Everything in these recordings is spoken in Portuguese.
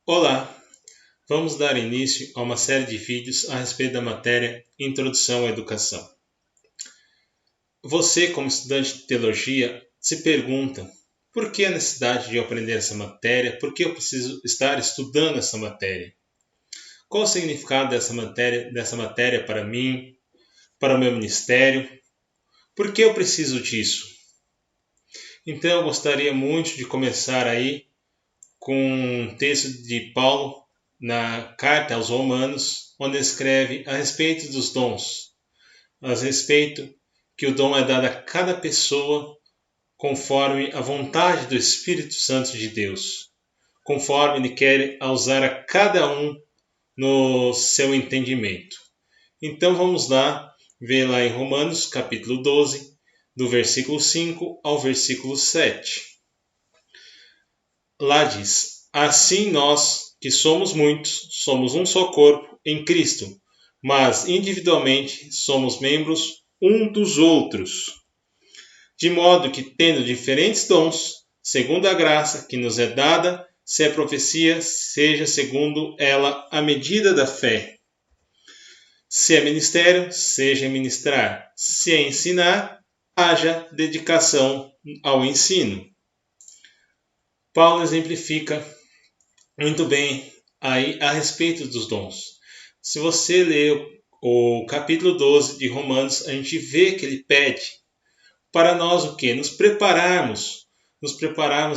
Olá! Vamos dar início a uma série de vídeos a respeito da matéria Introdução à Educação. Você, como estudante de teologia, se pergunta: por que a necessidade de eu aprender essa matéria? Por que eu preciso estar estudando essa matéria? Qual o significado dessa matéria para mim, para o meu ministério? Por que eu preciso disso? Então eu gostaria muito de começar aí com um texto de Paulo na carta aos Romanos, onde escreve a respeito dos dons, a respeito que o dom é dado a cada pessoa conforme a vontade do Espírito Santo de Deus, conforme Ele quer usar a cada um no seu entendimento. Então vamos lá, ver lá em Romanos capítulo 12, do versículo 5 ao versículo 7. Lá diz: assim nós, que somos muitos, somos um só corpo em Cristo, mas individualmente somos membros um dos outros. De modo que, tendo diferentes dons, segundo a graça que nos é dada, se é profecia, seja segundo ela a medida da fé. Se é ministério, seja ministrar. Se é ensinar, haja dedicação ao ensino. Paulo exemplifica muito bem aí a respeito dos dons. Se você ler o capítulo 12 de Romanos, a gente vê que ele pede para nós o quê? Nos prepararmos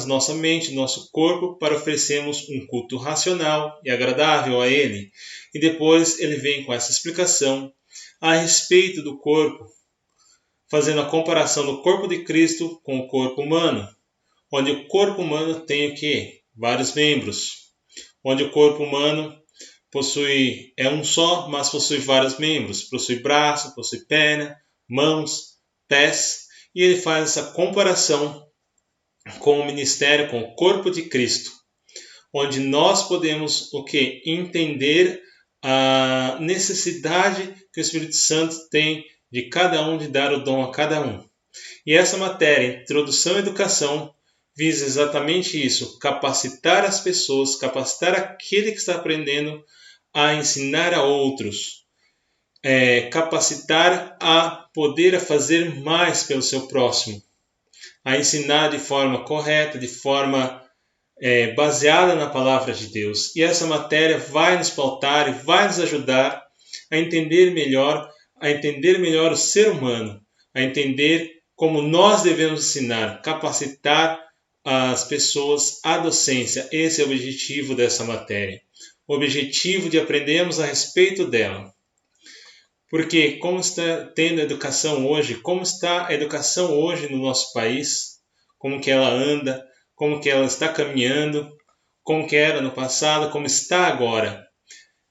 nossa mente, nosso corpo para oferecermos um culto racional e agradável a ele. E depois ele vem com essa explicação a respeito do corpo, fazendo a comparação do corpo de Cristo com o corpo humano, onde o corpo humano tem o quê? Vários membros. Onde o corpo humano é um só, mas possui vários membros. Possui braço, possui perna, mãos, pés. E ele faz essa comparação com o ministério, com o corpo de Cristo, onde nós podemos o quê? Entender a necessidade que o Espírito Santo tem de cada um, de dar o dom a cada um. E essa matéria, Introdução à Educação, visa exatamente isso, capacitar as pessoas, capacitar aquele que está aprendendo a ensinar a outros, capacitar a poder fazer mais pelo seu próximo, a ensinar de forma correta, de forma baseada na palavra de Deus. E essa matéria vai nos pautar e vai nos ajudar a entender melhor o ser humano, a entender como nós devemos ensinar, capacitar as pessoas à docência. Esse é o objetivo dessa matéria. O objetivo de aprendermos a respeito dela. Porque como está tendo a educação hoje, como está a educação hoje no nosso país, como que ela anda, como que ela está caminhando, como que era no passado, como está agora.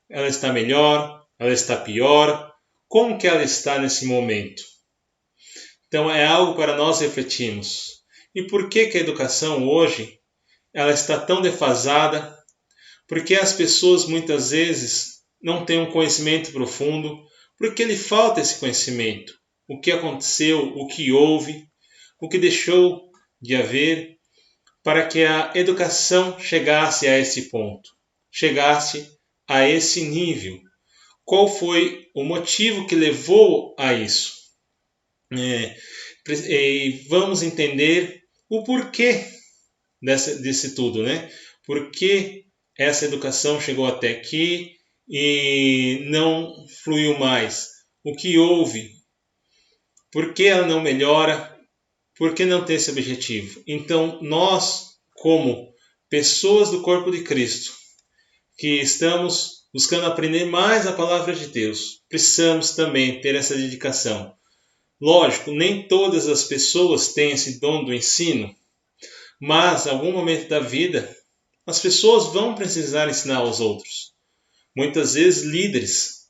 Ela está melhor, ela está pior, como que ela está nesse momento? Então é algo para nós refletirmos. E por que a educação hoje ela está tão defasada? Porque as pessoas muitas vezes não têm um conhecimento profundo, porque lhe falta esse conhecimento. O que aconteceu, o que houve, o que deixou de haver, para que a educação chegasse a esse ponto, chegasse a esse nível. Qual foi o motivo que levou a isso? E vamos entender o porquê desse tudo, né? Por que essa educação chegou até aqui e não fluiu mais? O que houve? Por que ela não melhora? Por que não tem esse objetivo? Então, nós, como pessoas do corpo de Cristo, que estamos buscando aprender mais a palavra de Deus, precisamos também ter essa dedicação. Lógico, nem todas as pessoas têm esse dom do ensino, mas em algum momento da vida, as pessoas vão precisar ensinar aos outros. Muitas vezes líderes,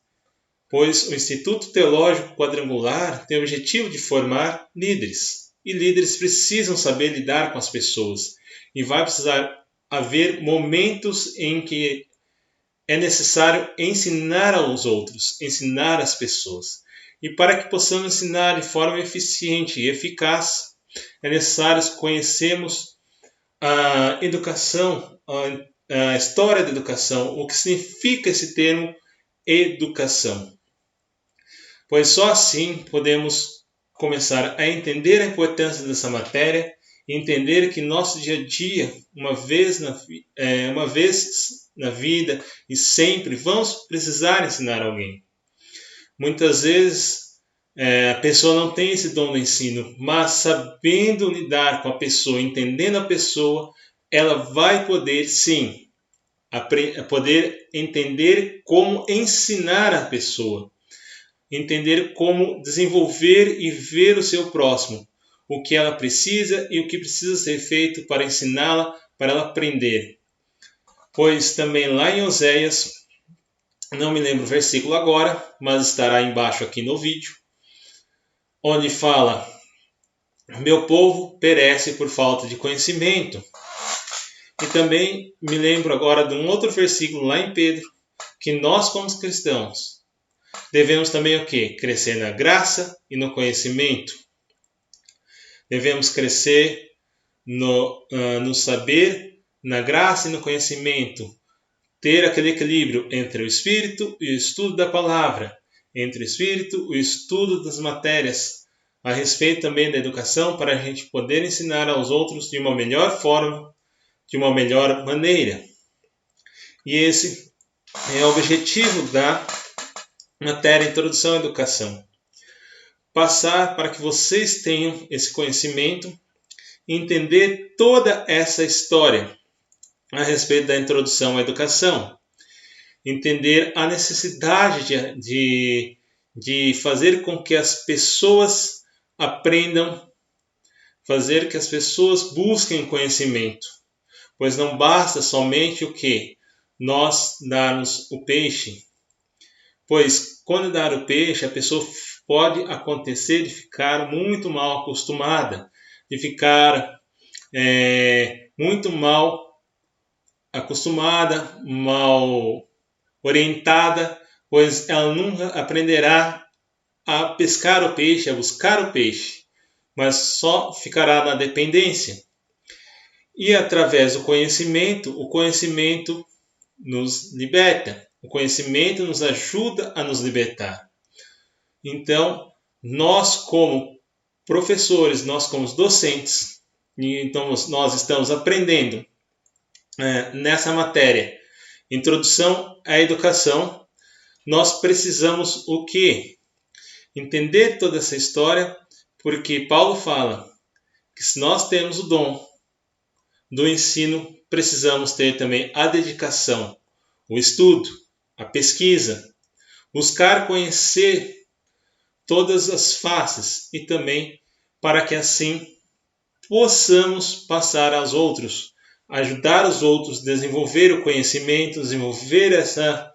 pois o Instituto Teológico Quadrangular tem o objetivo de formar líderes. E líderes precisam saber lidar com as pessoas. E vai precisar haver momentos em que é necessário ensinar aos outros, ensinar as pessoas. E para que possamos ensinar de forma eficiente e eficaz, é necessário conhecermos a educação, a história da educação, o que significa esse termo educação. Pois só assim podemos começar a entender a importância dessa matéria e entender que nosso dia a dia, uma vez na vida e sempre, vamos precisar ensinar alguém. Muitas vezes a pessoa não tem esse dom do ensino, mas sabendo lidar com a pessoa, entendendo a pessoa, ela vai poder sim poder entender como ensinar a pessoa, entender como desenvolver e ver o seu próximo, o que ela precisa e o que precisa ser feito para ensiná-la, para ela aprender. Pois também lá em Oséias, não me lembro o versículo agora, mas estará embaixo aqui no vídeo, onde fala: meu povo perece por falta de conhecimento. E também me lembro agora de um outro versículo lá em Pedro, que nós como cristãos devemos também o quê? Crescer na graça e no conhecimento. Devemos crescer no saber, na graça e no conhecimento. Ter aquele equilíbrio entre o espírito e o estudo da palavra, entre o espírito e o estudo das matérias, a respeito também da educação, para a gente poder ensinar aos outros de uma melhor forma, de uma melhor maneira. E esse é o objetivo da matéria Introdução à Educação. Passar para que vocês tenham esse conhecimento e entender toda essa história a respeito da introdução à educação. Entender a necessidade de fazer com que as pessoas aprendam, fazer que as pessoas busquem conhecimento. Pois não basta somente o que? Nós darmos o peixe. Pois quando dar o peixe, a pessoa pode acontecer de ficar muito mal acostumada, de ficar muito mal acostumada, mal orientada, pois ela nunca aprenderá a pescar o peixe, a buscar o peixe, mas só ficará na dependência. E através do conhecimento, o conhecimento nos liberta, o conhecimento nos ajuda a nos libertar. Então, nós como professores, nós como docentes, então nós estamos aprendendo nessa matéria, Introdução à Educação, nós precisamos o quê? Entender toda essa história, porque Paulo fala que se nós temos o dom do ensino, precisamos ter também a dedicação, o estudo, a pesquisa, buscar conhecer todas as faces e também para que assim possamos passar aos outros, ajudar os outros a desenvolver o conhecimento, desenvolver essa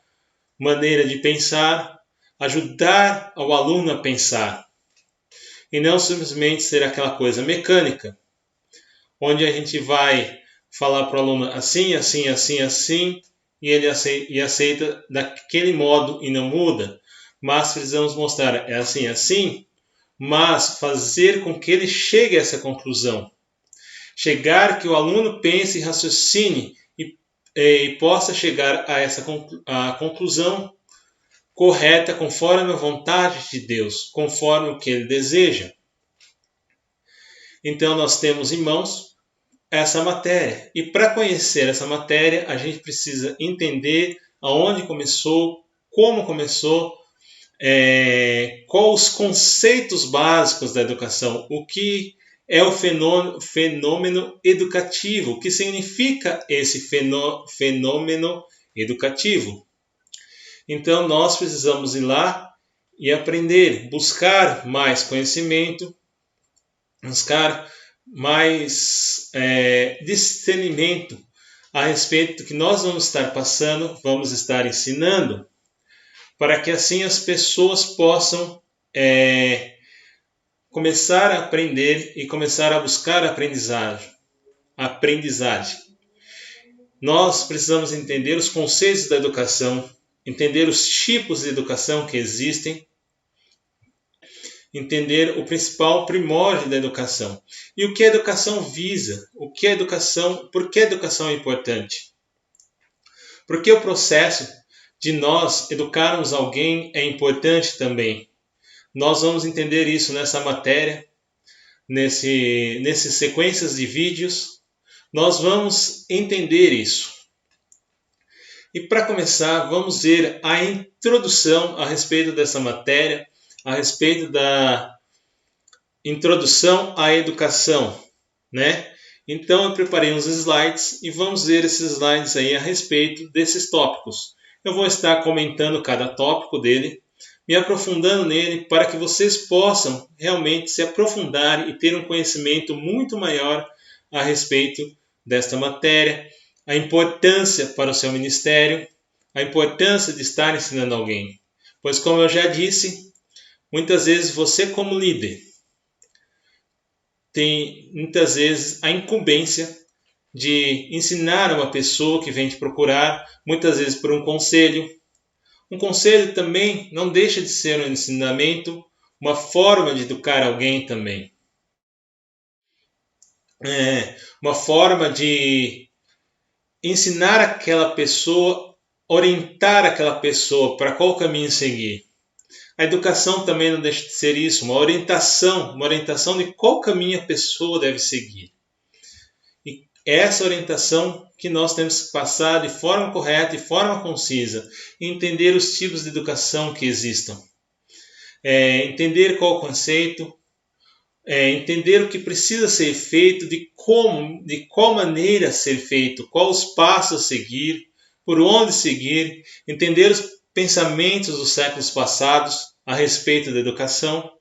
maneira de pensar, ajudar ao aluno a pensar e não simplesmente ser aquela coisa mecânica, onde a gente vai falar para o aluno assim, assim, assim, assim, e ele aceita daquele modo e não muda. Mas precisamos mostrar, é assim, assim, mas fazer com que ele chegue a essa conclusão. Chegar que o aluno pense e raciocine e possa chegar a essa a conclusão correta conforme a vontade de Deus, conforme o que ele deseja. Então nós temos em mãos essa matéria. E para conhecer essa matéria, a gente precisa entender aonde começou, como começou, quais os conceitos básicos da educação, o que é o fenômeno educativo, o que significa esse fenômeno educativo. Então nós precisamos ir lá e aprender, buscar mais conhecimento, buscar mais discernimento a respeito do que nós vamos estar passando, vamos estar ensinando, para que assim as pessoas possam começar a aprender e começar a buscar aprendizagem. Nós precisamos entender os conceitos da educação, entender os tipos de educação que existem entender o principal primórdio da educação. E o que a educação visa? O que a educação, por que a educação é importante? Porque o processo de nós educarmos alguém é importante também. Nós vamos entender isso nessa matéria, nessas sequências de vídeos. Nós vamos entender isso. E para começar, vamos ver a introdução a respeito dessa matéria, a respeito da introdução à educação, né? Então eu preparei uns slides e vamos ver esses slides aí a respeito desses tópicos. Eu vou estar comentando cada tópico dele, me aprofundando nele para que vocês possam realmente se aprofundar e ter um conhecimento muito maior a respeito desta matéria, a importância para o seu ministério, a importância de estar ensinando alguém. Pois como eu já disse, muitas vezes você como líder tem muitas vezes a incumbência de ensinar uma pessoa que vem te procurar, muitas vezes por um conselho. Um conselho também não deixa de ser um ensinamento, uma forma de educar alguém também. Uma forma de ensinar aquela pessoa, orientar aquela pessoa para qual caminho seguir. A educação também não deixa de ser isso, uma orientação de qual caminho a pessoa deve seguir. E é essa orientação que nós temos que passar de forma correta, de forma concisa, e entender os tipos de educação que existam. Entender qual o conceito, entender o que precisa ser feito, de qual maneira ser feito, quais os passos a seguir, por onde seguir, entender os pensamentos dos séculos passados a respeito da educação,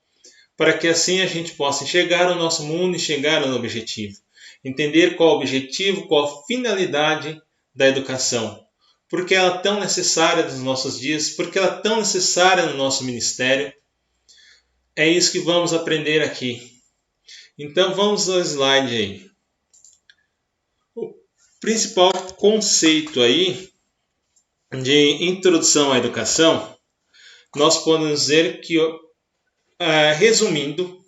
para que assim a gente possa enxergar o nosso mundo e chegar no objetivo. Entender qual o objetivo, qual a finalidade da educação. Por que ela é tão necessária nos nossos dias, por que ela é tão necessária no nosso ministério. É isso que vamos aprender aqui. Então vamos ao slide aí. O principal conceito aí de introdução à educação, nós podemos dizer que, resumindo,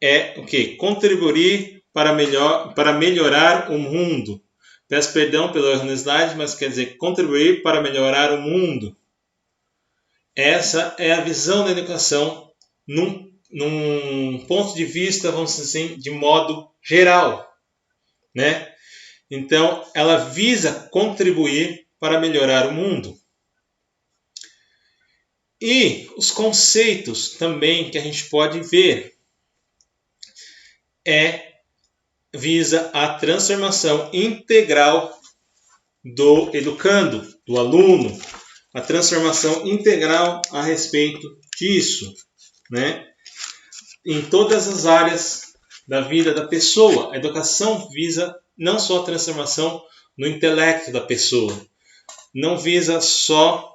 é o que? Contribuir para melhorar o mundo. Peço perdão pelo erro no slide, mas quer dizer contribuir para melhorar o mundo. Essa é a visão da educação num ponto de vista, vamos dizer assim, de modo geral, né? Então, ela visa contribuir para melhorar o mundo. E os conceitos também que a gente pode ver visa a transformação integral do educando, do aluno, a transformação integral a respeito disso, né? Em todas as áreas da vida da pessoa. A educação visa não só a transformação no intelecto da pessoa, não visa só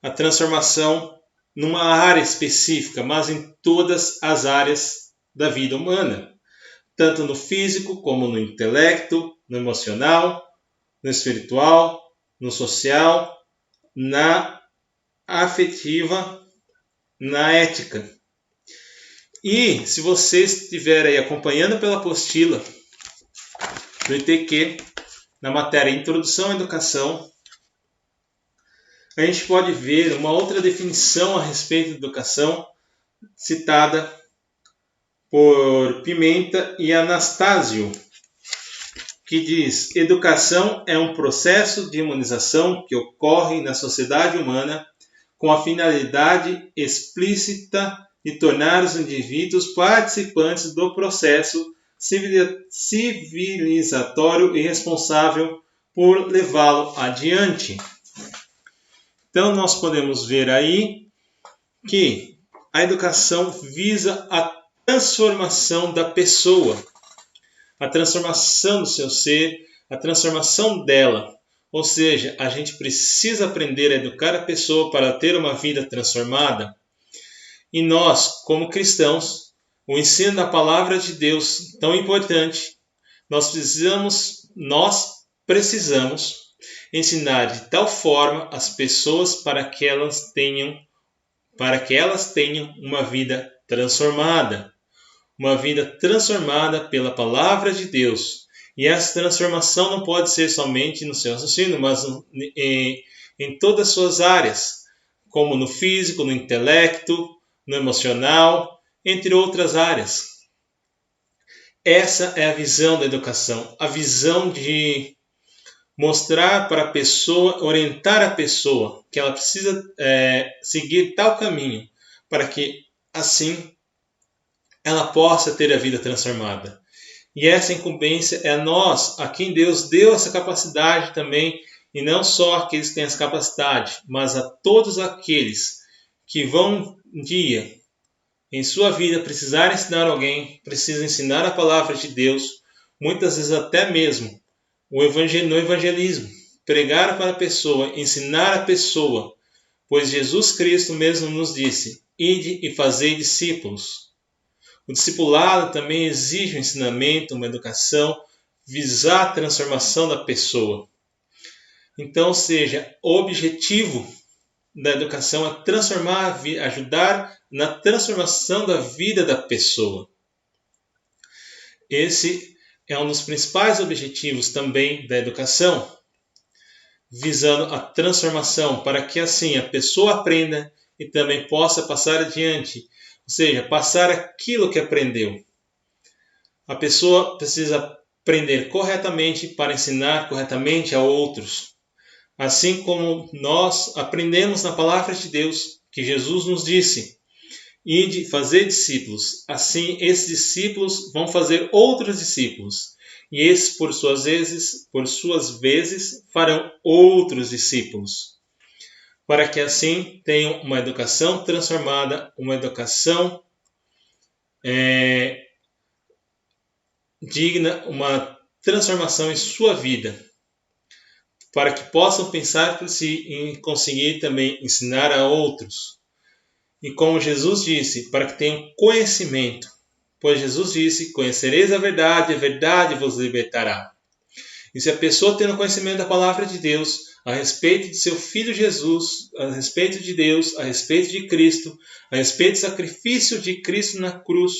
a transformação numa área específica, mas em todas as áreas da vida humana, tanto no físico como no intelecto, no emocional, no espiritual, no social, na afetiva, na ética. E se você estiver aí acompanhando pela apostila do ITQ, na matéria Introdução à Educação, a gente pode ver uma outra definição a respeito de educação, citada por Pimenta e Anastácio, que diz: educação é um processo de humanização que ocorre na sociedade humana com a finalidade explícita de tornar os indivíduos participantes do processo civilizatório e responsável por levá-lo adiante. Então, nós podemos ver aí que a educação visa a transformação da pessoa, a transformação do seu ser, a transformação dela. Ou seja, a gente precisa aprender a educar a pessoa para ter uma vida transformada. E nós, como cristãos, o ensino da palavra de Deus tão importante, nós precisamos ensinar de tal forma as pessoas para que elas tenham para que elas tenham uma vida transformada pela palavra de Deus. E essa transformação não pode ser somente no seu raciocínio, mas em todas as suas áreas, como no físico, no intelecto, no emocional, entre outras áreas. Essa é a visão da educação, a visão de mostrar para a pessoa, orientar a pessoa que ela precisa seguir tal caminho, para que assim ela possa ter a vida transformada. E essa incumbência é a nós, a quem Deus deu essa capacidade também, e não só aqueles que têm essa capacidade, mas a todos aqueles que vão um dia em sua vida precisar ensinar alguém, precisam ensinar a palavra de Deus, muitas vezes até mesmo no evangelismo, pregar para a pessoa, ensinar a pessoa, pois Jesus Cristo mesmo nos disse: ide e fazei discípulos. O discipulado também exige um ensinamento, uma educação, visar a transformação da pessoa. Então, o objetivo da educação é transformar, ajudar na transformação da vida da pessoa. Esse é um dos principais objetivos também da educação, visando a transformação, para que assim a pessoa aprenda e também possa passar adiante, ou seja, passar aquilo que aprendeu. A pessoa precisa aprender corretamente para ensinar corretamente a outros. Assim como nós aprendemos na palavra de Deus, que Jesus nos disse: ide fazer discípulos. Assim, esses discípulos vão fazer outros discípulos. E esses, por suas vezes, farão outros discípulos. Para que assim tenham uma educação transformada, uma educação digna, uma transformação em sua vida. Para que possam pensar por si e conseguir também ensinar a outros. E como Jesus disse, para que tenham conhecimento. Pois Jesus disse: conhecereis a verdade vos libertará. E se a pessoa tendo conhecimento da palavra de Deus, a respeito de seu Filho Jesus, a respeito de Deus, a respeito de Cristo, a respeito do sacrifício de Cristo na cruz,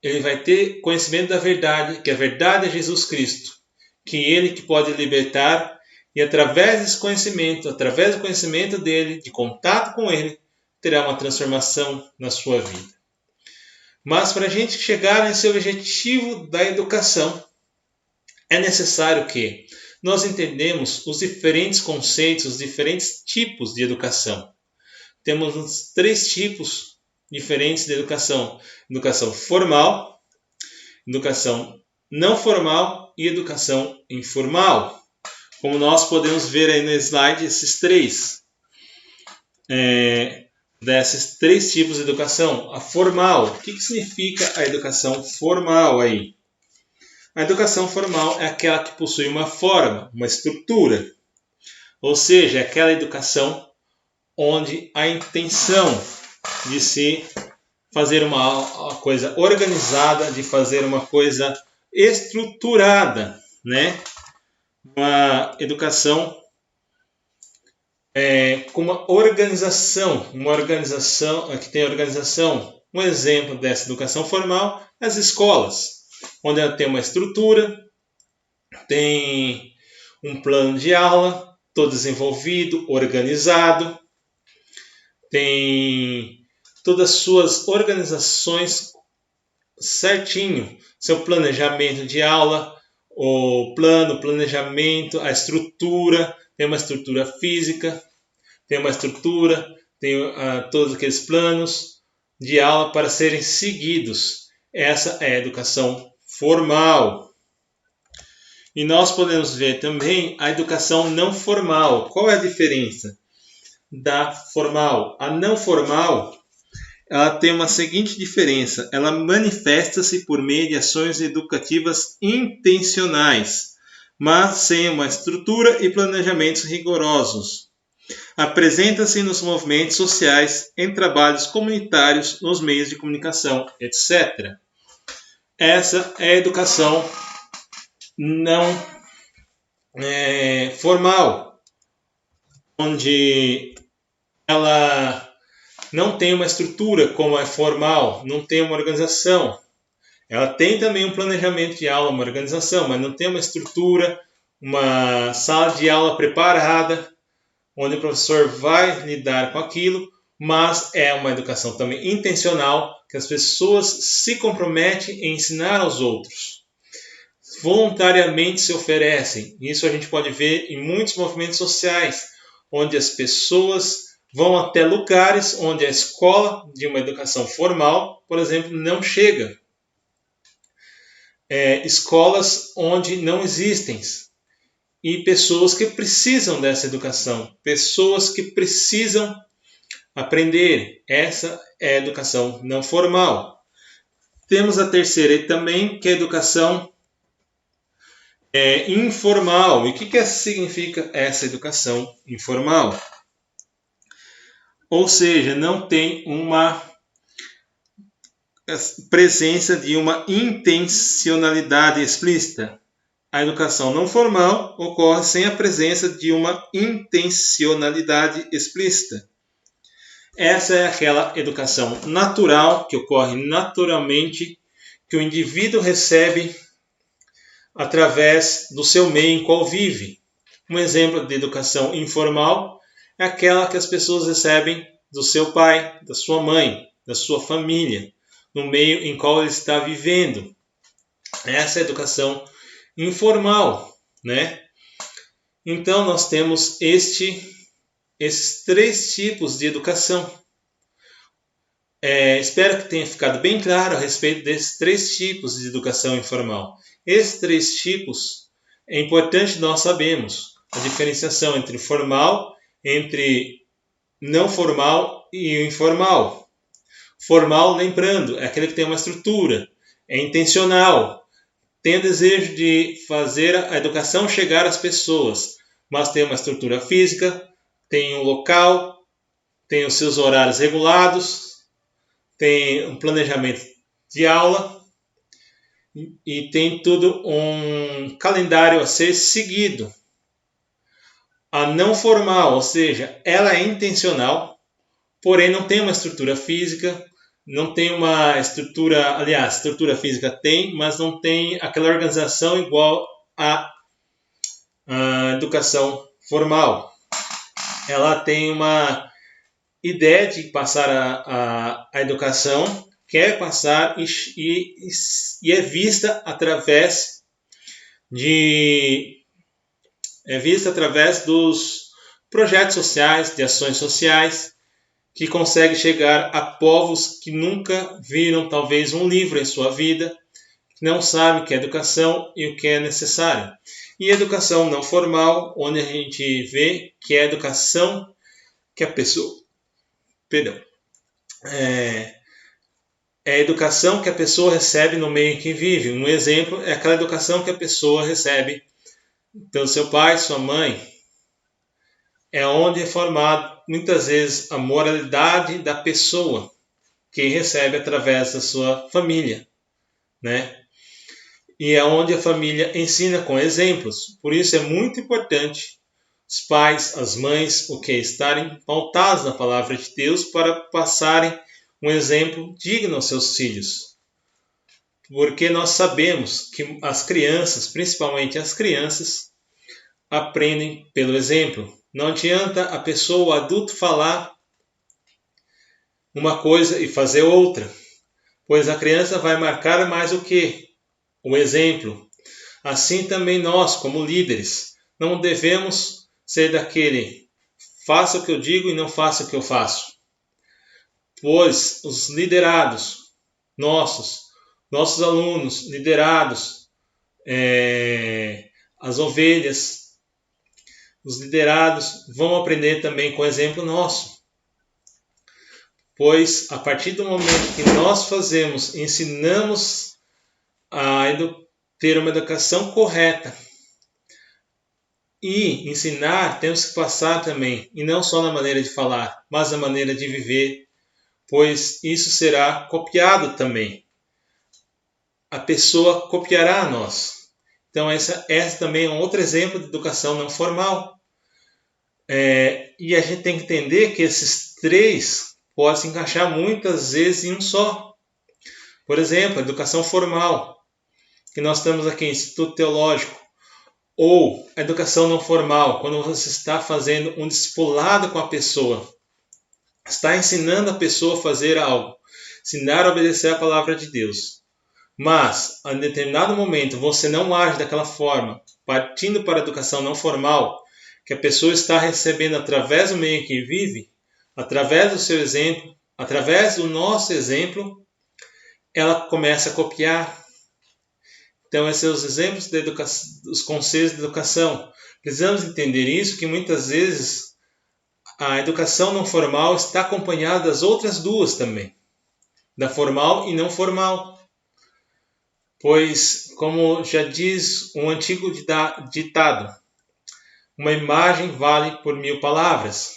ele vai ter conhecimento da verdade, que a verdade é Jesus Cristo, que Ele que pode libertar, e através desse conhecimento, através do conhecimento dele, de contato com Ele, terá uma transformação na sua vida. Mas para a gente chegar nesse objetivo da educação, é necessário que nós entendemos os diferentes conceitos, os diferentes tipos de educação. Temos 3 tipos diferentes de educação: educação formal, educação não formal e educação informal. Como nós podemos ver aí no slide, esses 3. Desses 3 tipos de educação. A formal, o que significa a educação formal aí? A educação formal é aquela que possui uma forma, uma estrutura. Ou seja, é aquela educação onde a intenção de se fazer uma coisa organizada, de fazer uma coisa estruturada, né? Uma educação com uma organização que tem organização. Um exemplo dessa educação formal é as escolas, onde ela tem uma estrutura, tem um plano de aula, todo desenvolvido, organizado, tem todas as suas organizações certinho, seu planejamento de aula, o planejamento, a estrutura, tem uma estrutura física, tem uma estrutura, tem todos aqueles planos de aula para serem seguidos. Essa é a educação formal. E nós podemos ver também a educação não formal. Qual é a diferença da formal? A não formal, ela tem uma seguinte diferença: ela manifesta-se por meio de ações educativas intencionais, mas sem uma estrutura e planejamentos rigorosos. Apresenta-se nos movimentos sociais, em trabalhos comunitários, nos meios de comunicação, etc. Essa é a educação não formal, onde ela não tem uma estrutura como é formal, não tem uma organização. Ela tem também um planejamento de aula, uma organização, mas não tem uma estrutura, uma sala de aula preparada, onde o professor vai lidar com aquilo, mas é uma educação também intencional, que as pessoas se comprometem em ensinar aos outros. Voluntariamente se oferecem. Isso a gente pode ver em muitos movimentos sociais, onde as pessoas vão até lugares onde a escola de uma educação formal, por exemplo, não chega. Escolas onde não existem. E pessoas que precisam dessa educação, pessoas que precisam aprender. Essa é a educação não formal. Temos a terceira aí também, que é a educação informal. E o que significa essa educação informal? Ou seja, não tem uma presença de uma intencionalidade explícita. A educação não formal ocorre sem a presença de uma intencionalidade explícita. Essa é aquela educação natural, que ocorre naturalmente, que o indivíduo recebe através do seu meio em qual vive. Um exemplo de educação informal é aquela que as pessoas recebem do seu pai, da sua mãe, da sua família, no meio em qual ele está vivendo. Essa é a educação informal, né? Então nós temos esses 3 tipos de educação. Espero que tenha ficado bem claro a respeito desses 3 tipos de educação informal. Esses 3 tipos é importante nós sabermos a diferenciação entre formal, entre não formal e informal. Formal, lembrando, é aquele que tem uma estrutura, é intencional, tem o desejo de fazer a educação chegar às pessoas, mas tem uma estrutura física, tem um local, tem os seus horários regulados, tem um planejamento de aula e tem tudo um calendário a ser seguido. A não formal, ou seja, ela é intencional, porém não tem uma estrutura física, não tem uma estrutura, aliás, estrutura física tem, mas não tem aquela organização igual à educação formal. Ela tem uma ideia de passar a educação, quer passar e é vista através dos projetos sociais, de ações sociais, que consegue chegar a povos que nunca viram talvez um livro em sua vida, que não sabem o que é educação e o que é necessário. E a educação não formal, onde a gente vê que é a educação que a pessoa... É a educação que a pessoa recebe no meio em que vive. Um exemplo é aquela educação que a pessoa recebe pelo seu pai, sua mãe. É onde é formado muitas vezes a moralidade da pessoa que recebe através da sua família, né? E é onde a família ensina com exemplos. Por isso é muito importante os pais, as mães, estarem pautados na palavra de Deus para passarem um exemplo digno aos seus filhos. Porque nós sabemos que as crianças, principalmente as crianças, aprendem pelo exemplo. Não adianta a pessoa, o adulto, falar uma coisa e fazer outra, pois a criança vai marcar mais o quê? O exemplo. Assim também nós, como líderes, não devemos ser daquele faça o que eu digo e não faça o que eu faço. Pois os liderados, nossos alunos liderados, as ovelhas, os liderados vão aprender também com o exemplo nosso. Pois a partir do momento que nós ensinamos a ter uma educação correta, e ensinar, temos que passar também, e não só na maneira de falar, mas na maneira de viver, pois isso será copiado também. A pessoa copiará a nós. Então essa também é um outro exemplo de educação não formal. E a gente tem que entender que esses 3 pode se encaixar muitas vezes em um só. Por exemplo, a educação formal, que nós temos aqui, Instituto Teológico, ou a educação não formal, quando você está fazendo um discipulado com a pessoa, está ensinando a pessoa a fazer algo, ensinar a obedecer a palavra de Deus. Mas, em determinado momento, você não age daquela forma, partindo para a educação não formal, que a pessoa está recebendo através do meio que vive, através do seu exemplo, através do nosso exemplo, ela começa a copiar. Então, esses são os exemplos dos conselhos de educação. Precisamos entender isso, que muitas vezes a educação não formal está acompanhada das outras duas também, da formal e não formal. Pois, como já diz um antigo ditado, uma imagem vale por 1000 palavras.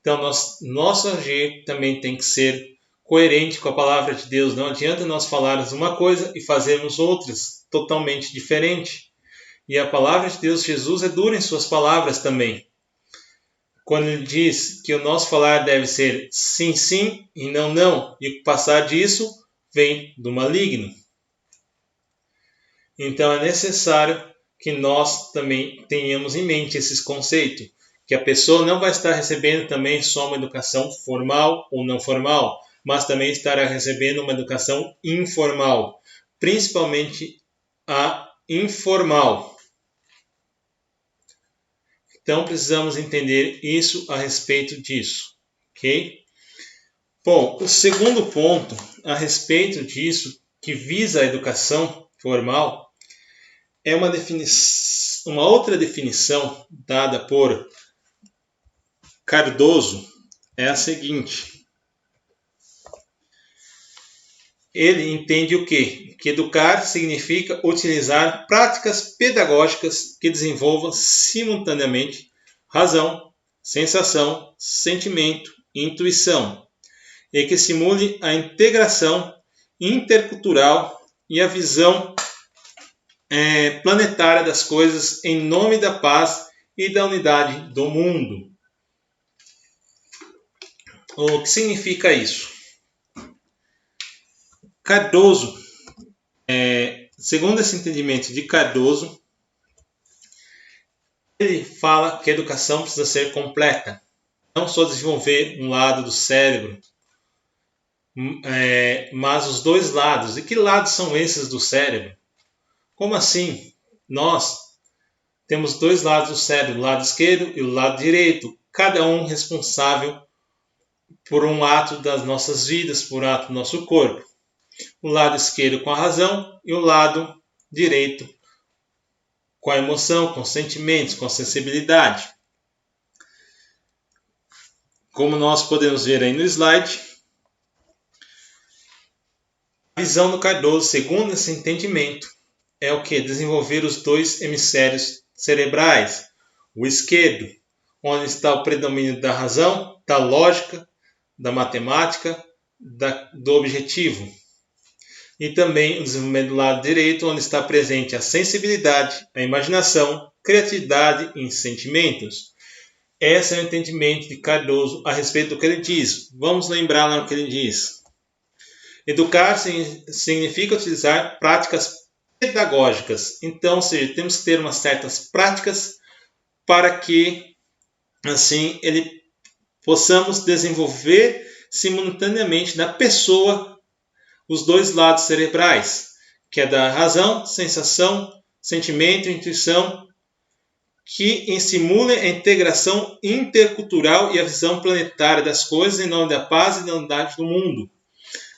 Então, nosso agir também tem que ser coerente com a palavra de Deus. Não adianta nós falarmos uma coisa e fazermos outras totalmente diferentes. E a palavra de Deus, Jesus, é dura em suas palavras também. Quando ele diz que o nosso falar deve ser sim, sim e não, não. E passar disso vem do maligno. Então é necessário que nós também tenhamos em mente esses conceitos, que a pessoa não vai estar recebendo também só uma educação formal ou não formal, mas também estará recebendo uma educação informal, principalmente a informal. Então precisamos entender isso a respeito disso, ok? Bom, o segundo ponto a respeito disso, que visa a educação formal, é uma outra definição dada por Cardoso, é a seguinte. Ele entende o quê? Que educar significa utilizar práticas pedagógicas que desenvolvam simultaneamente razão, sensação, sentimento e intuição, e que simule a integração intercultural e a visão planetária das coisas em nome da paz e da unidade do mundo. O que significa isso? Cardoso, segundo esse entendimento de Cardoso, ele fala que a educação precisa ser completa, não só desenvolver um lado do cérebro, mas os dois lados. E que lados são esses do cérebro? Como assim? Nós temos dois lados do cérebro, o lado esquerdo e o lado direito, cada um responsável por um ato das nossas vidas, por um ato do nosso corpo. O lado esquerdo com a razão e o lado direito com a emoção, com os sentimentos, com a sensibilidade. Como nós podemos ver aí no slide, a visão do Cardoso, segundo esse entendimento, é o que? Desenvolver os dois hemisférios cerebrais. O esquerdo, onde está o predomínio da razão, da lógica, da matemática, do objetivo. E também o desenvolvimento do lado direito, onde está presente a sensibilidade, a imaginação, criatividade e sentimentos. Esse é o entendimento de Cardoso a respeito do que ele diz. Vamos lembrar lá o que ele diz. Educar significa utilizar práticas pedagógicas. Então, ou seja, temos que ter umas certas práticas para que, assim, possamos desenvolver simultaneamente na pessoa os dois lados cerebrais, que é da razão, sensação, sentimento e intuição, que simulem a integração intercultural e a visão planetária das coisas em nome da paz e da unidade do mundo.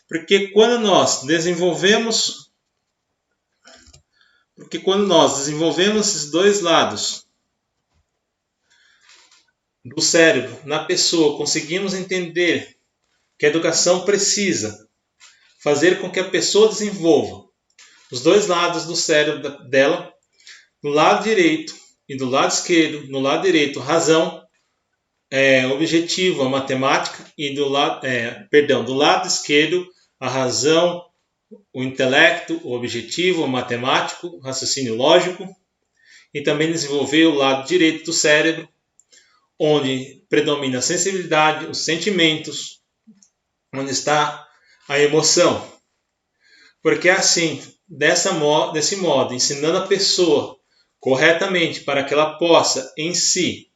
Porque quando nós desenvolvemos esses dois lados do cérebro na pessoa, conseguimos entender que a educação precisa fazer com que a pessoa desenvolva os dois lados do cérebro dela, do lado direito e do lado esquerdo. No lado direito, razão, objetivo, a matemática, e do lado esquerdo, a razão, o intelecto, o objetivo, o matemático, o raciocínio lógico, e também desenvolver o lado direito do cérebro, onde predomina a sensibilidade, os sentimentos, onde está a emoção. Porque assim, desse modo, ensinando a pessoa corretamente para que ela possa em si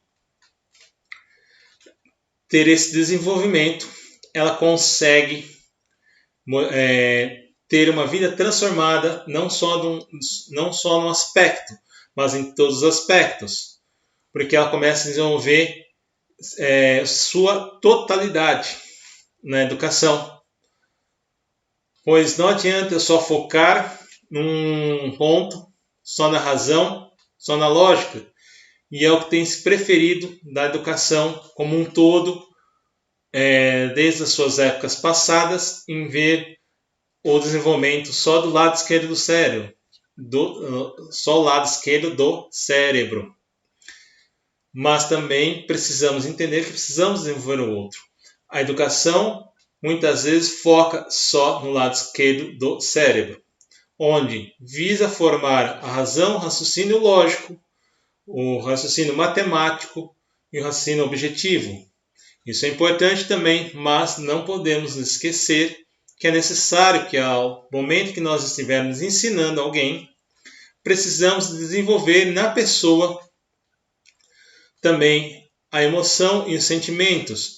ter esse desenvolvimento, ela consegue ter uma vida transformada, não só no aspecto, mas em todos os aspectos. Porque ela começa a desenvolver sua totalidade na educação. Pois não adianta eu só focar num ponto, só na razão, só na lógica, e é o que tem se preferido da educação como um todo, desde as suas épocas passadas, em ver o desenvolvimento só do lado esquerdo do cérebro, só o lado esquerdo do cérebro. Mas também precisamos entender que precisamos desenvolver o outro. A educação muitas vezes foca só no lado esquerdo do cérebro, onde visa formar a razão, o raciocínio lógico, o raciocínio matemático e o raciocínio objetivo. Isso é importante também, mas não podemos esquecer que é necessário que ao momento que nós estivermos ensinando alguém, precisamos desenvolver na pessoa também a emoção e os sentimentos,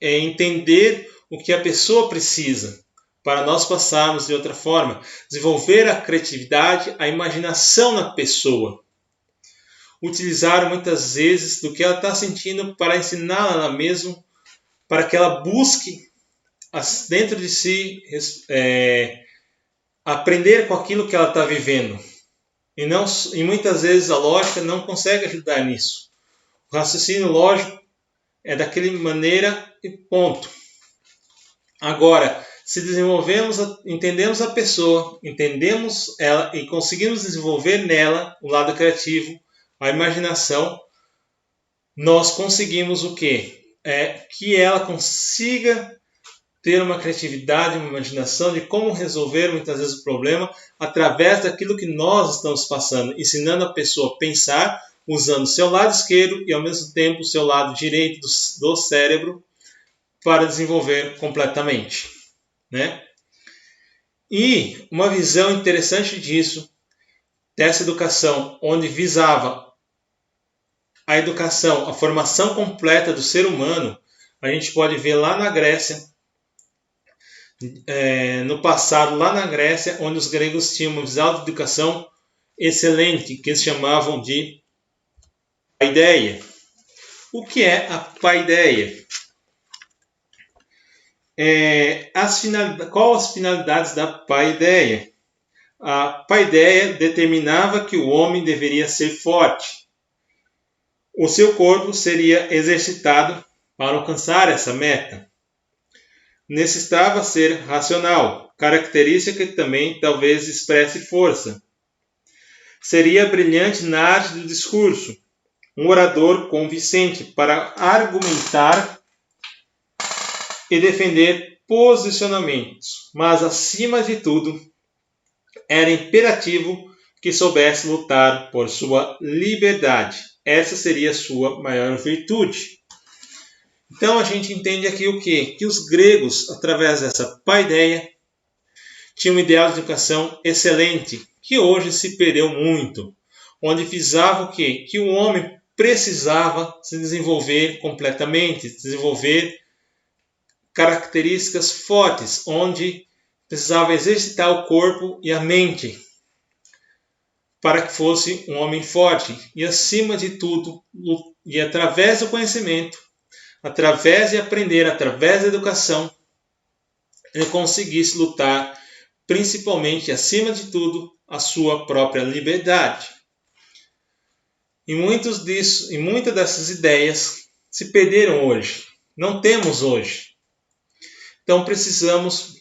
entender o que a pessoa precisa, para nós passarmos de outra forma, desenvolver a criatividade, a imaginação na pessoa. Utilizar muitas vezes do que ela está sentindo para ensinar ela mesma, para que ela busque dentro de si aprender com aquilo que ela está vivendo. E muitas vezes a lógica não consegue ajudar nisso. O raciocínio lógico é daquela maneira e ponto. Agora, se entendemos a pessoa, entendemos ela e conseguimos desenvolver nela o lado criativo, a imaginação, nós conseguimos o quê? Que ela consiga ter uma criatividade, uma imaginação de como resolver muitas vezes o problema através daquilo que nós estamos passando, ensinando a pessoa a pensar, usando o seu lado esquerdo e ao mesmo tempo o seu lado direito do cérebro para desenvolver completamente, né? E uma visão interessante disso, dessa educação, onde visava a educação, a formação completa do ser humano, a gente pode ver lá na Grécia, no passado, lá na Grécia, onde os gregos tinham uma visão de educação excelente, que eles chamavam de paideia. O que é a paideia? Qual as finalidades da paideia? A paideia determinava que o homem deveria ser forte. O seu corpo seria exercitado para alcançar essa meta. Necessitava ser racional, característica que também talvez expresse força. Seria brilhante na arte do discurso, um orador convincente para argumentar e defender posicionamentos, mas acima de tudo, era imperativo que soubesse lutar por sua liberdade. Essa seria a sua maior virtude. Então a gente entende aqui o quê? Que os gregos, através dessa paideia, tinham um ideal de educação excelente, que hoje se perdeu muito, onde visava o quê? Que o homem precisava se desenvolver completamente, desenvolver características fortes, onde precisava exercitar o corpo e a mente para que fosse um homem forte e, acima de tudo, e através do conhecimento, através de aprender, através da educação, ele conseguisse lutar, principalmente, acima de tudo, a sua própria liberdade. E muitas dessas ideias se perderam hoje. Não temos hoje. Então precisamos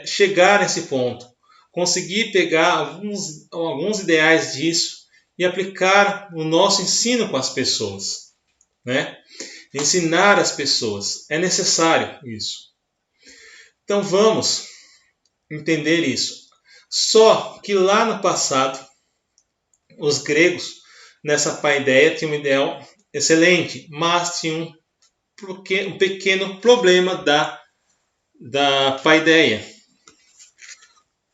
chegar nesse ponto, conseguir pegar alguns ideais disso e aplicar no nosso ensino com as pessoas, né? Ensinar as pessoas, é necessário isso. Então vamos entender isso. Só que lá no passado, os gregos, nessa paideia, tinham um ideal excelente, mas tinham um pequeno problema da da paideia.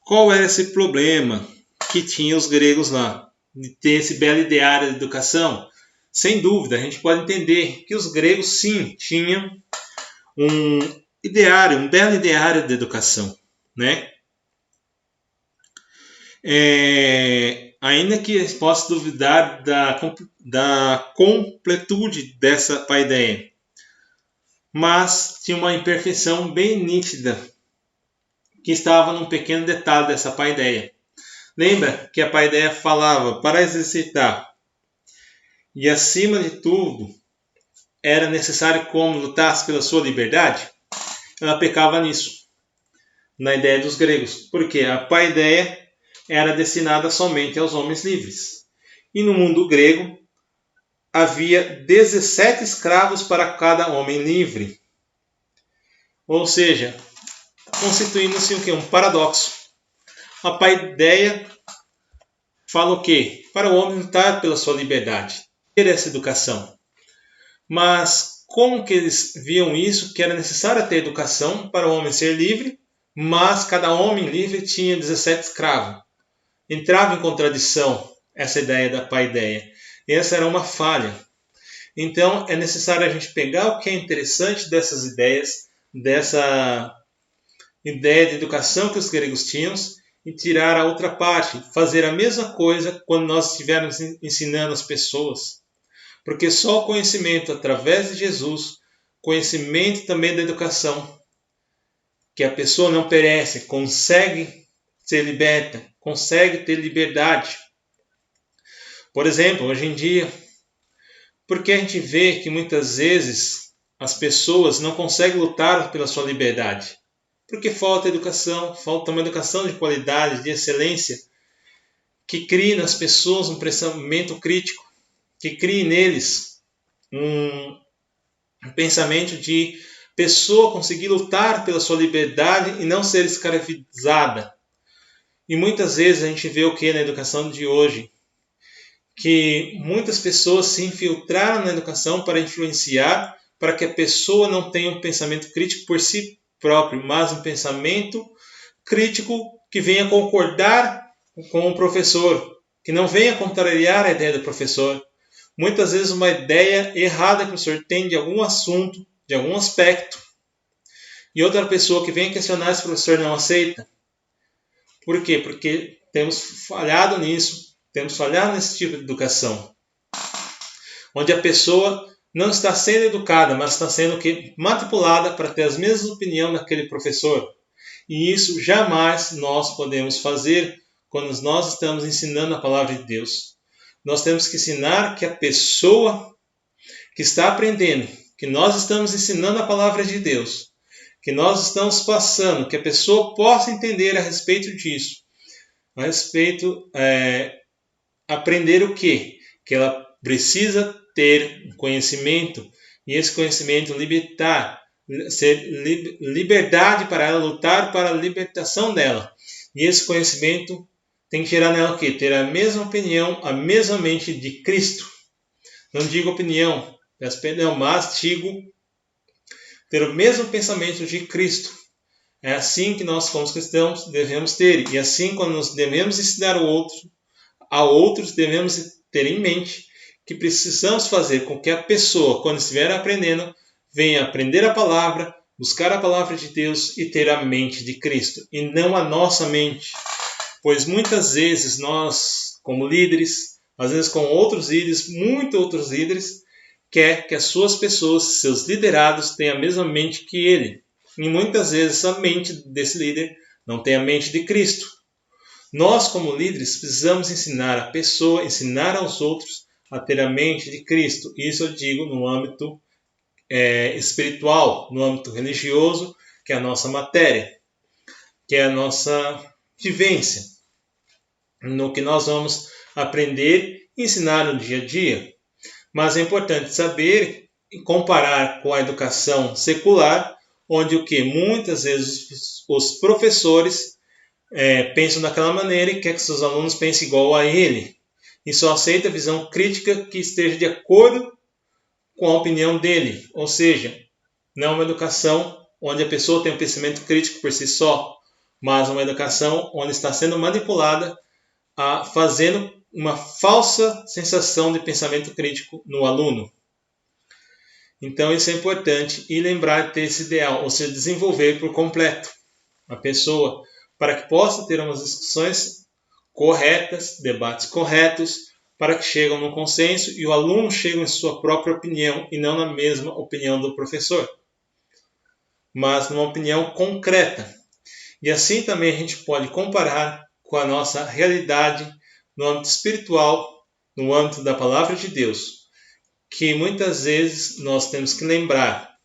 Qual era esse problema que tinham os gregos lá, de ter esse belo ideário de educação? Sem dúvida, a gente pode entender que os gregos, sim, tinham um ideário, um belo ideário de educação, né? Ainda que possa duvidar da completude dessa paideia, mas tinha uma imperfeição bem nítida que estava num pequeno detalhe dessa paideia. Lembra que a paideia falava para exercitar e, acima de tudo, era necessário como lutasse pela sua liberdade? Ela pecava nisso, na ideia dos gregos, porque a paideia era destinada somente aos homens livres. E no mundo grego havia 17 escravos para cada homem livre. Ou seja, constituindo-se o quê? Um paradoxo. A paideia fala o quê? Para o homem lutar pela sua liberdade, ter essa educação. Mas como que eles viam isso? Que era necessário ter educação para o homem ser livre, mas cada homem livre tinha 17 escravos. Entrava em contradição essa ideia da paideia. Essa era uma falha. Então é necessário a gente pegar o que é interessante dessas ideias, dessa ideia de educação que os gregos tinham, e tirar a outra parte, fazer a mesma coisa quando nós estivermos ensinando as pessoas. Porque só o conhecimento através de Jesus, conhecimento também da educação, que a pessoa não perece, consegue ser liberta, consegue ter liberdade. Por exemplo, hoje em dia, porque a gente vê que muitas vezes as pessoas não conseguem lutar pela sua liberdade? Porque falta educação, falta uma educação de qualidade, de excelência, que crie nas pessoas um pensamento crítico, que crie neles um pensamento de pessoa conseguir lutar pela sua liberdade e não ser escravizada. E muitas vezes a gente vê o que na educação de hoje? Que muitas pessoas se infiltraram na educação para influenciar, para que a pessoa não tenha um pensamento crítico por si próprio, mas um pensamento crítico que venha concordar com o professor, que não venha contrariar a ideia do professor. Muitas vezes uma ideia errada que o professor tem de algum assunto, de algum aspecto, e outra pessoa que venha questionar esse professor não aceita. Por quê? Porque temos falhado nisso, temos falhado nesse tipo de educação, onde a pessoa não está sendo educada, mas está sendo manipulada para ter as mesmas opiniões daquele professor. E isso jamais nós podemos fazer quando nós estamos ensinando a palavra de Deus. Nós temos que ensinar que a pessoa que está aprendendo, que nós estamos ensinando a palavra de Deus, que nós estamos passando, que a pessoa possa entender a respeito disso. A respeito, aprender o quê? Que ela precisa ter conhecimento, e esse conhecimento ser liberdade para ela, lutar para a libertação dela. E esse conhecimento tem que gerar nela o quê? Ter a mesma opinião, a mesma mente de Cristo. Não digo opinião, mas digo ter o mesmo pensamento de Cristo. É assim que nós, como cristãos, devemos ter. E assim, quando nós devemos ensinar a outros, devemos ter em mente que precisamos fazer com que a pessoa, quando estiver aprendendo, venha aprender a palavra, buscar a palavra de Deus e ter a mente de Cristo, e não a nossa mente. Pois muitas vezes nós, como líderes, às vezes com outros líderes, muitos outros líderes, quer que as suas pessoas, seus liderados, tenham a mesma mente que ele. E muitas vezes a mente desse líder não tem a mente de Cristo. Nós, como líderes, precisamos ensinar a pessoa, ensinar aos outros a ter a mente de Cristo. Isso eu digo no âmbito espiritual, no âmbito religioso, que é a nossa matéria, que é a nossa vivência, no que nós vamos aprender e ensinar no dia a dia. Mas é importante saber e comparar com a educação secular, onde muitas vezes os professores pensam daquela maneira e quer que seus alunos pensem igual a ele. E só aceita a visão crítica que esteja de acordo com a opinião dele. Ou seja, não é uma educação onde a pessoa tem um pensamento crítico por si só, mas uma educação onde está sendo manipulada, fazendo uma falsa sensação de pensamento crítico no aluno. Então isso é importante, e lembrar de ter esse ideal, ou seja, desenvolver por completo a pessoa, para que possa ter umas discussões corretas, debates corretos, para que cheguem num consenso e o aluno chegue em sua própria opinião e não na mesma opinião do professor, mas numa opinião concreta. E assim também a gente pode comparar com a nossa realidade no âmbito espiritual, no âmbito da palavra de Deus, que muitas vezes nós temos que lembrar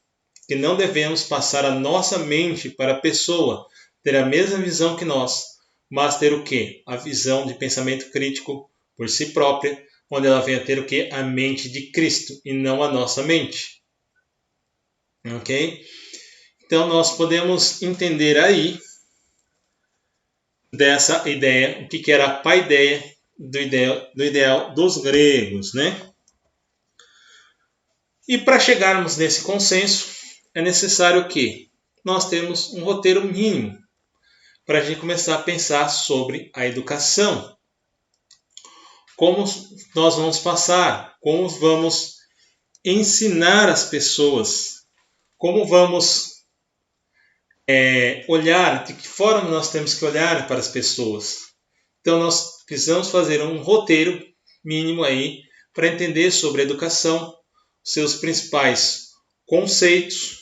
que não devemos passar a nossa mente para a pessoa ter a mesma visão que nós, mas ter o quê? A visão de pensamento crítico por si própria, onde ela venha ter o quê? A mente de Cristo e não a nossa mente. Ok? Então nós podemos entender aí dessa ideia, o que era a paideia do ideal dos gregos, né? E para chegarmos nesse consenso, é necessário que nós temos um roteiro mínimo para a gente começar a pensar sobre a educação. Como nós vamos passar, como vamos ensinar as pessoas, como vamos olhar, de que forma nós temos que olhar para as pessoas. Então nós precisamos fazer um roteiro mínimo aí para entender sobre a educação, seus principais conceitos,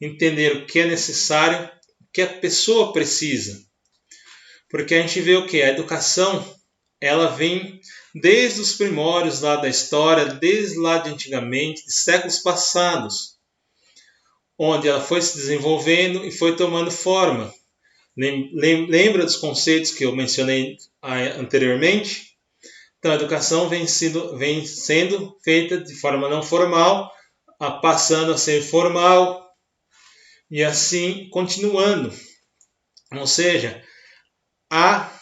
entender o que é necessário, o que a pessoa precisa. Porque a gente vê o que? A educação, ela vem desde os primórdios lá da história, desde lá de antigamente, de séculos passados, onde ela foi se desenvolvendo e foi tomando forma. Lembra dos conceitos que eu mencionei anteriormente? Então, a educação vem sendo feita de forma não formal, passando a ser formal, e assim continuando. Ou seja, a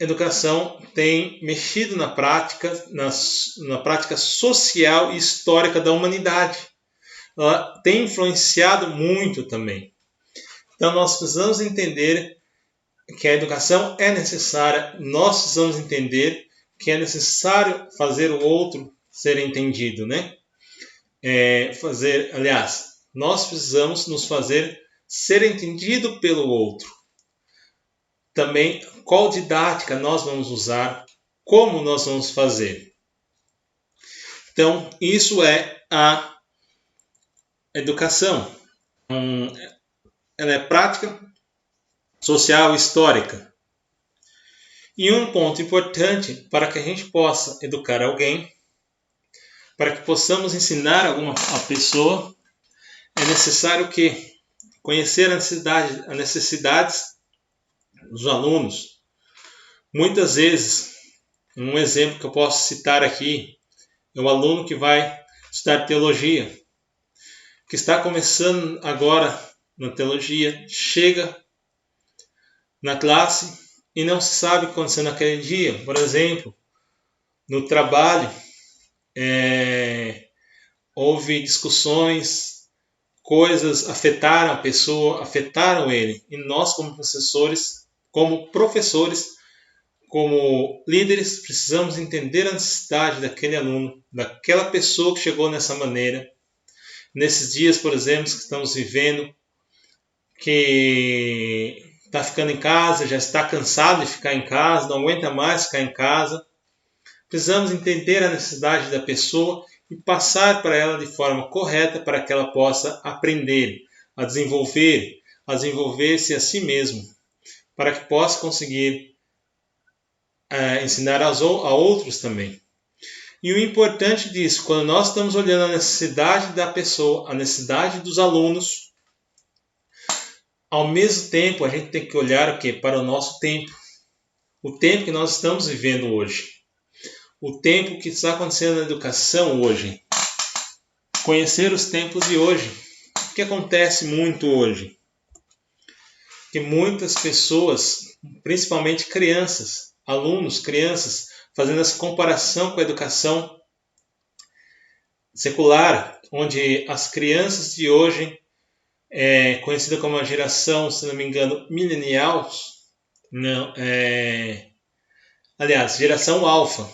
educação tem mexido na prática, na prática social e histórica da humanidade. Ela tem influenciado muito também. Então nós precisamos entender que a educação é necessária, nós precisamos entender que é necessário fazer o outro ser entendido, né? Nós precisamos nos fazer ser entendido pelo outro. Também, qual didática nós vamos usar, como nós vamos fazer. Então, isso é a educação. Ela é prática, social e histórica. E um ponto importante para que a gente possa educar alguém, para que possamos ensinar a pessoa, é necessário que conhecer as necessidades dos alunos. Muitas vezes, um exemplo que eu posso citar aqui é o aluno que vai estudar teologia, que está começando agora na teologia, chega na classe e não sabe o que aconteceu naquele dia. Por exemplo, no trabalho, houve discussões, coisas afetaram a pessoa, afetaram ele. E nós, como professores, como líderes, precisamos entender a necessidade daquele aluno, daquela pessoa que chegou nessa maneira. Nesses dias, por exemplo, que estamos vivendo, que está ficando em casa, já está cansado de ficar em casa, não aguenta mais ficar em casa. Precisamos entender a necessidade da pessoa e passar para ela de forma correta para que ela possa aprender, a desenvolver-se a si mesmo, para que possa conseguir ensinar a outros também. E o importante disso, quando nós estamos olhando a necessidade da pessoa, a necessidade dos alunos, ao mesmo tempo a gente tem que olhar o quê? Para o nosso tempo. O tempo que nós estamos vivendo hoje. O tempo que está acontecendo na educação hoje. Conhecer os tempos de hoje. O que acontece muito hoje? Que muitas pessoas, principalmente crianças, alunos, crianças, fazendo essa comparação com a educação secular, onde as crianças de hoje conhecida como a geração, se não me engano, millennial, não, aliás, geração alfa,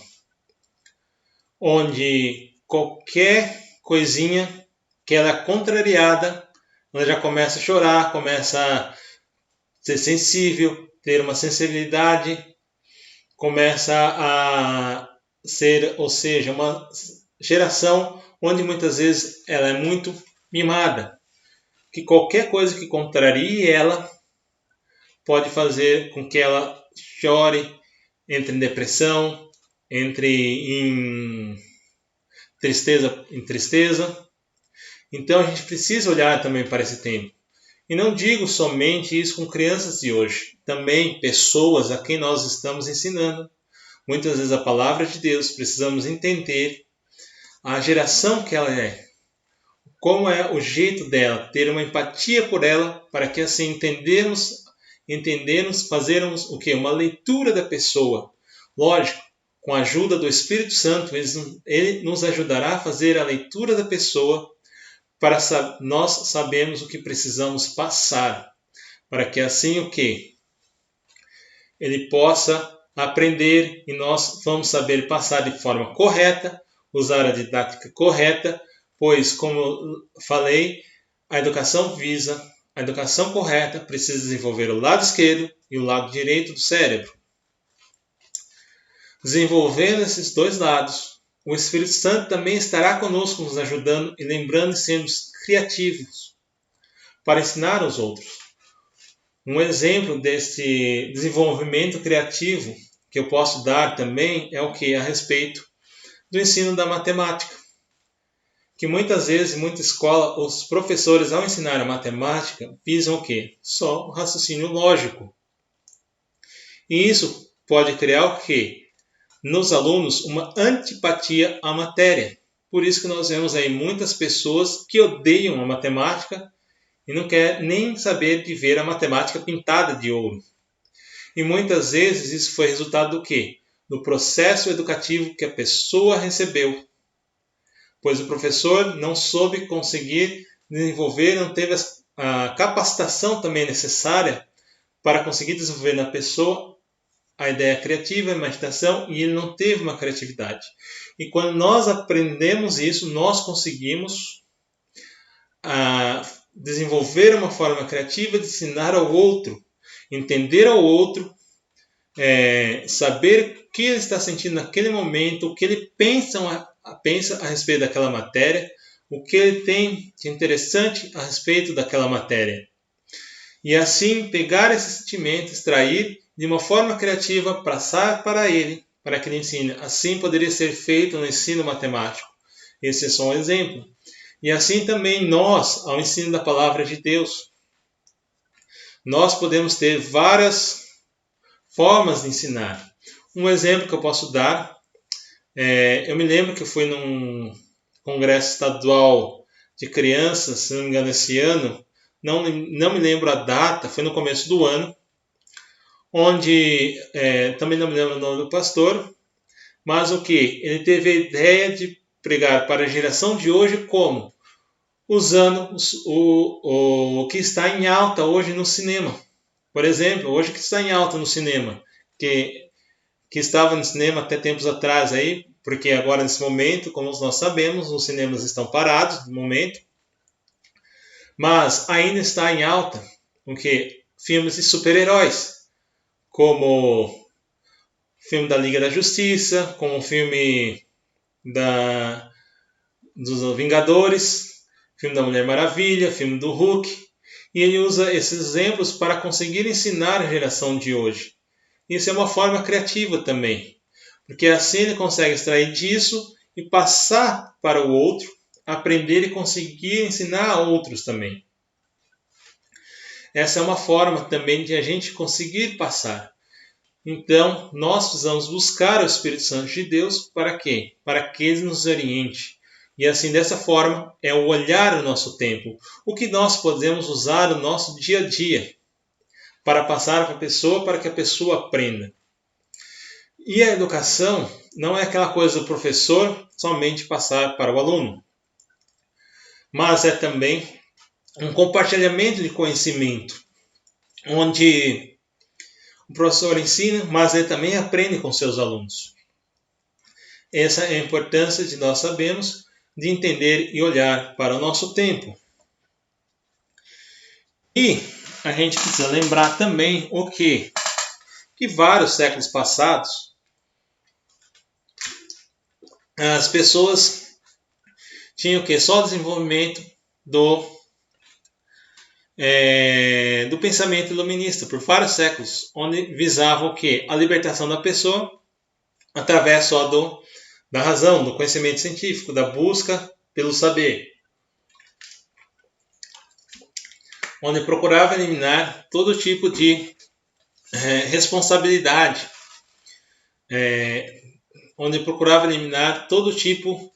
onde qualquer coisinha que ela é contrariada, ela já começa a chorar, começa a ser sensível, ter uma sensibilidade, começa a ser, ou seja, uma geração onde muitas vezes ela é muito mimada, que qualquer coisa que contrarie ela pode fazer com que ela chore, entre em depressão, entre em tristeza. Então a gente precisa olhar também para esse tempo. E não digo somente isso com crianças de hoje, também pessoas a quem nós estamos ensinando. Muitas vezes a palavra de Deus, precisamos entender a geração que ela é, como é o jeito dela, ter uma empatia por ela, para que assim entendermos, fazermos o quê? Uma leitura da pessoa. Lógico, com a ajuda do Espírito Santo, ele nos ajudará a fazer a leitura da pessoa, para nós sabermos o que precisamos passar, para que assim o quê? Ele possa aprender e nós vamos saber passar de forma correta, usar a didática correta, pois, como falei, a educação correta precisa desenvolver o lado esquerdo e o lado direito do cérebro. Desenvolvendo esses dois lados, o Espírito Santo também estará conosco, nos ajudando e lembrando de sermos criativos para ensinar aos outros. Um exemplo desse desenvolvimento criativo que eu posso dar também é o que? A respeito do ensino da matemática. Que muitas vezes, em muita escola, os professores, ao ensinar a matemática, visam o quê? Só o raciocínio lógico. E isso pode criar o quê? Nos alunos, uma antipatia à matéria. Por isso que nós vemos aí muitas pessoas que odeiam a matemática e não quer nem saber de ver a matemática pintada de ouro. E muitas vezes isso foi resultado do quê? Do processo educativo que a pessoa recebeu. Pois o professor não soube conseguir desenvolver, não teve a capacitação também necessária para conseguir desenvolver na pessoa a ideia criativa, a imaginação, e ele não teve uma criatividade. E quando nós aprendemos isso, nós conseguimos desenvolver uma forma criativa de ensinar ao outro, entender ao outro, saber o que ele está sentindo naquele momento, o que ele pensa a respeito daquela matéria, o que ele tem de interessante a respeito daquela matéria. E assim pegar esse sentimento, extrair de uma forma criativa, passar para ele, para que ele ensine. Assim poderia ser feito no ensino matemático. Esse é só um exemplo. E assim também nós, ao ensino da palavra de Deus, nós podemos ter várias formas de ensinar. Um exemplo que eu posso dar, eu me lembro que eu fui num congresso estadual de crianças, se não me engano esse ano, não me lembro a data, foi no começo do ano, onde, também não me lembro o nome do pastor, mas o que? Ele teve a ideia de pregar para a geração de hoje como? Usando o que está em alta hoje no cinema. Por exemplo, hoje que está em alta no cinema, que estava no cinema até tempos atrás, aí, porque agora nesse momento, como nós sabemos, os cinemas estão parados no momento, mas ainda está em alta o que? Filmes de super-heróis, como o filme da Liga da Justiça, como o filme dos Vingadores, filme da Mulher Maravilha, filme do Hulk, e ele usa esses exemplos para conseguir ensinar a geração de hoje. Isso é uma forma criativa também, porque assim ele consegue extrair disso e passar para o outro, aprender e conseguir ensinar a outros também. Essa é uma forma também de a gente conseguir passar. Então, nós precisamos buscar o Espírito Santo de Deus para quê? Para que ele nos oriente. E assim, dessa forma, é o olhar o nosso tempo. O que nós podemos usar no nosso dia a dia para passar para a pessoa, para que a pessoa aprenda. E a educação não é aquela coisa do professor somente passar para o aluno, mas é também um compartilhamento de conhecimento, onde o professor ensina, mas ele também aprende com seus alunos. Essa é a importância de nós sabermos de entender e olhar para o nosso tempo. E a gente precisa lembrar também o que vários séculos passados as pessoas tinham só o desenvolvimento do pensamento iluminista por vários séculos, onde visava o que? A libertação da pessoa através só da razão, do conhecimento científico, da busca pelo saber. Onde procurava eliminar todo tipo de responsabilidade, onde procurava eliminar todo tipo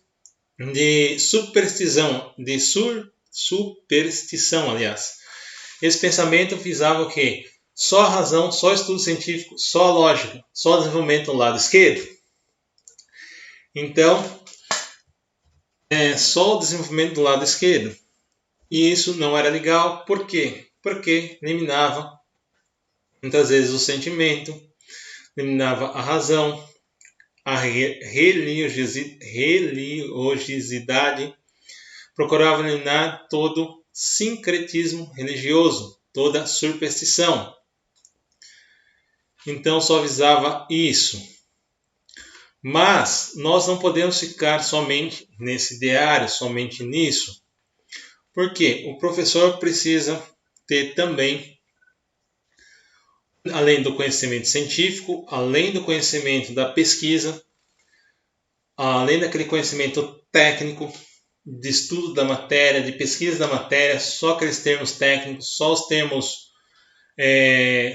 de superstição, aliás. Esse pensamento visava o quê? Só a razão, só estudo científico, só a lógica, só o desenvolvimento do lado esquerdo. Então, só o desenvolvimento do lado esquerdo. E isso não era legal. Por quê? Porque eliminava, muitas vezes, o sentimento, eliminava a razão, a religiosidade, procurava eliminar todo sincretismo religioso, toda superstição. Então só visava isso. Mas nós não podemos ficar somente nesse ideário, somente nisso. Porque o professor precisa ter também, além do conhecimento científico, além do conhecimento da pesquisa, além daquele conhecimento técnico, de estudo da matéria, de pesquisa da matéria, só aqueles termos técnicos, só os termos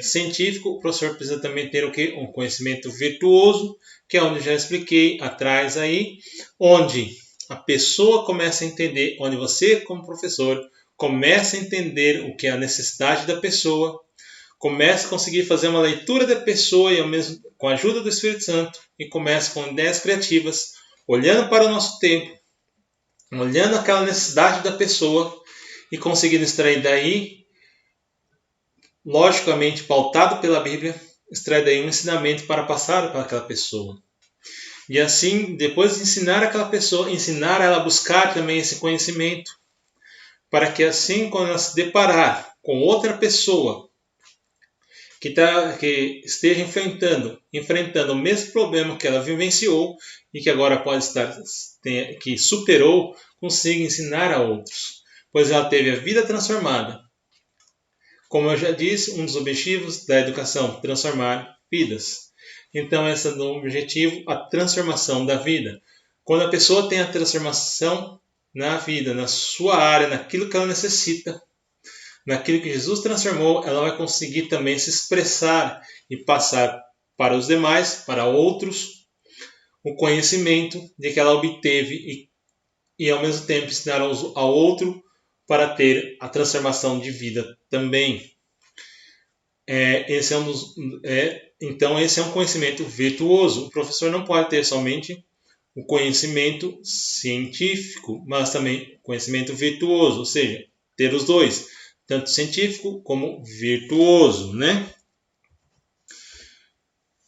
científicos, o professor precisa também ter o quê? Um conhecimento virtuoso, que é onde já expliquei atrás aí, onde a pessoa começa a entender, onde você, como professor, começa a entender o que é a necessidade da pessoa, começa a conseguir fazer uma leitura da pessoa e ao mesmo com a ajuda do Espírito Santo e começa com ideias criativas, olhando para o nosso tempo, olhando aquela necessidade da pessoa e conseguindo extrair daí, logicamente pautado pela Bíblia, extrair daí um ensinamento para passar para aquela pessoa. E assim, depois de ensinar aquela pessoa, ensinar ela a buscar também esse conhecimento, para que assim, quando ela se deparar com outra pessoa que esteja enfrentando o mesmo problema que ela vivenciou e que agora pode estar, que superou, consiga ensinar a outros, pois ela teve a vida transformada. Como eu já disse, um dos objetivos da educação, transformar vidas. Então, esse é o objetivo, a transformação da vida. Quando a pessoa tem a transformação na vida, na sua área, naquilo que ela necessita, naquilo que Jesus transformou, ela vai conseguir também se expressar e passar para os demais, para outros, o conhecimento de que ela obteve e ao mesmo tempo ensinar ao outro para ter a transformação de vida também. Então esse é um conhecimento virtuoso. O professor não pode ter somente o conhecimento científico, mas também conhecimento virtuoso, ou seja, ter os dois, tanto científico como virtuoso, né?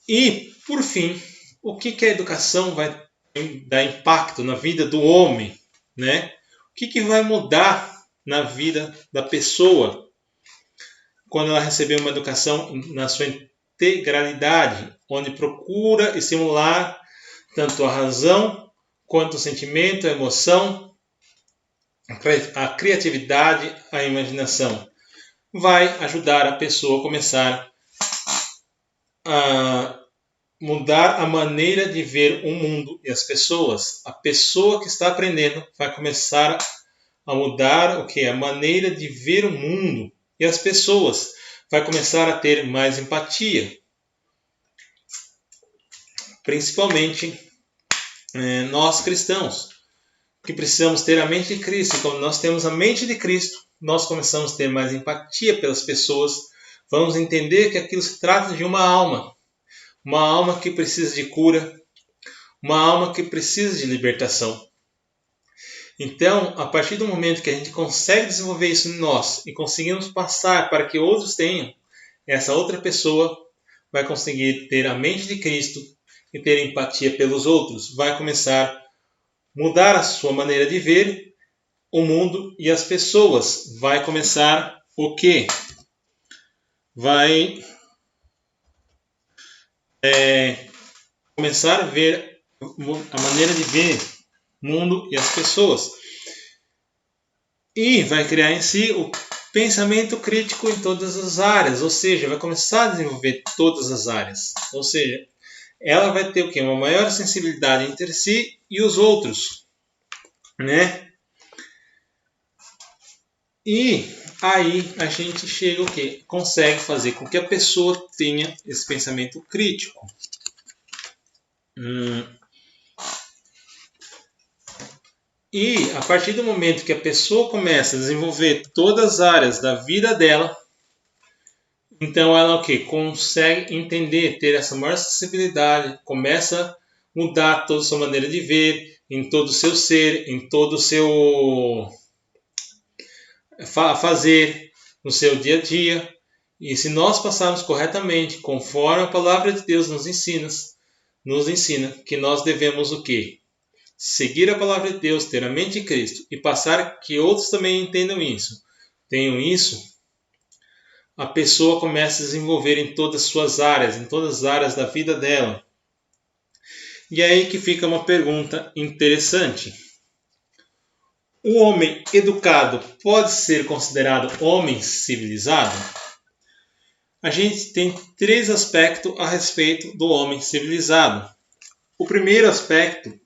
E, por fim, o que a educação vai dar impacto na vida do homem, né? O que vai mudar na vida da pessoa quando ela receber uma educação na sua integralidade, onde procura estimular tanto a razão quanto o sentimento, a emoção, a criatividade, a imaginação. Vai ajudar a pessoa a começar a mudar a maneira de ver o mundo e as pessoas. A pessoa que está aprendendo vai começar a mudar a maneira de ver o mundo e as pessoas. Vai começar a ter mais empatia. Principalmente nós cristãos, que precisamos ter a mente de Cristo. E quando nós temos a mente de Cristo, nós começamos a ter mais empatia pelas pessoas. Vamos entender que aquilo se trata de uma alma que precisa de cura, uma alma que precisa de libertação. Então, a partir do momento que a gente consegue desenvolver isso em nós e conseguimos passar para que outros tenham, essa outra pessoa vai conseguir ter a mente de Cristo e ter empatia pelos outros. Vai começar a mudar a sua maneira de ver o mundo e as pessoas. Vai começar o quê? Vai começar a ver a maneira de ver o mundo e as pessoas. E vai criar em si o pensamento crítico em todas as áreas, ou seja, vai começar a desenvolver todas as áreas. Ou seja, ela vai ter o quê? Uma maior sensibilidade entre si e os outros, né? E aí a gente chega o quê? Consegue fazer com que a pessoa tenha esse pensamento crítico. E a partir do momento que a pessoa começa a desenvolver todas as áreas da vida dela, então ela o quê? Consegue entender, ter essa maior sensibilidade, começa a mudar toda a sua maneira de ver, em todo o seu ser, em todo o seu fazer, no seu dia a dia. E se nós passarmos corretamente, conforme a palavra de Deus nos ensina que nós devemos o quê? Seguir a palavra de Deus, ter a mente de Cristo e passar que outros também entendam isso, tenham isso, a pessoa começa a desenvolver em todas as suas áreas, em todas as áreas da vida dela. E é aí que fica uma pergunta interessante. O homem educado pode ser considerado homem civilizado? A gente tem 3 aspectos a respeito do homem civilizado. O primeiro aspecto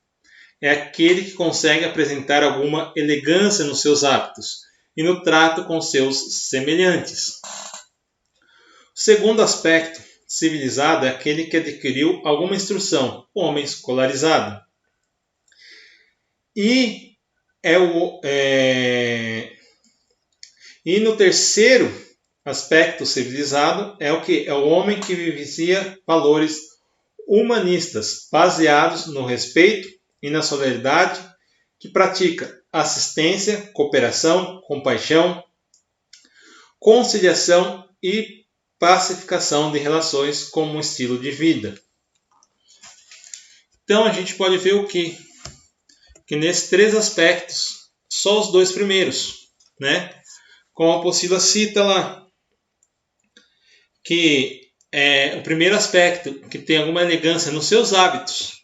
é aquele que consegue apresentar alguma elegância nos seus hábitos e no trato com seus semelhantes. O segundo aspecto civilizado é aquele que adquiriu alguma instrução, o homem escolarizado. E no terceiro aspecto civilizado é o que? É o homem que vivencia valores humanistas, baseados no respeito e na solidariedade, que pratica assistência, cooperação, compaixão, conciliação e pacificação de relações como um estilo de vida. Então a gente pode ver o quê? Que nesses 3 aspectos, só os 2 primeiros, né? Como a apostila cita lá, que é o primeiro aspecto, que tem alguma elegância nos seus hábitos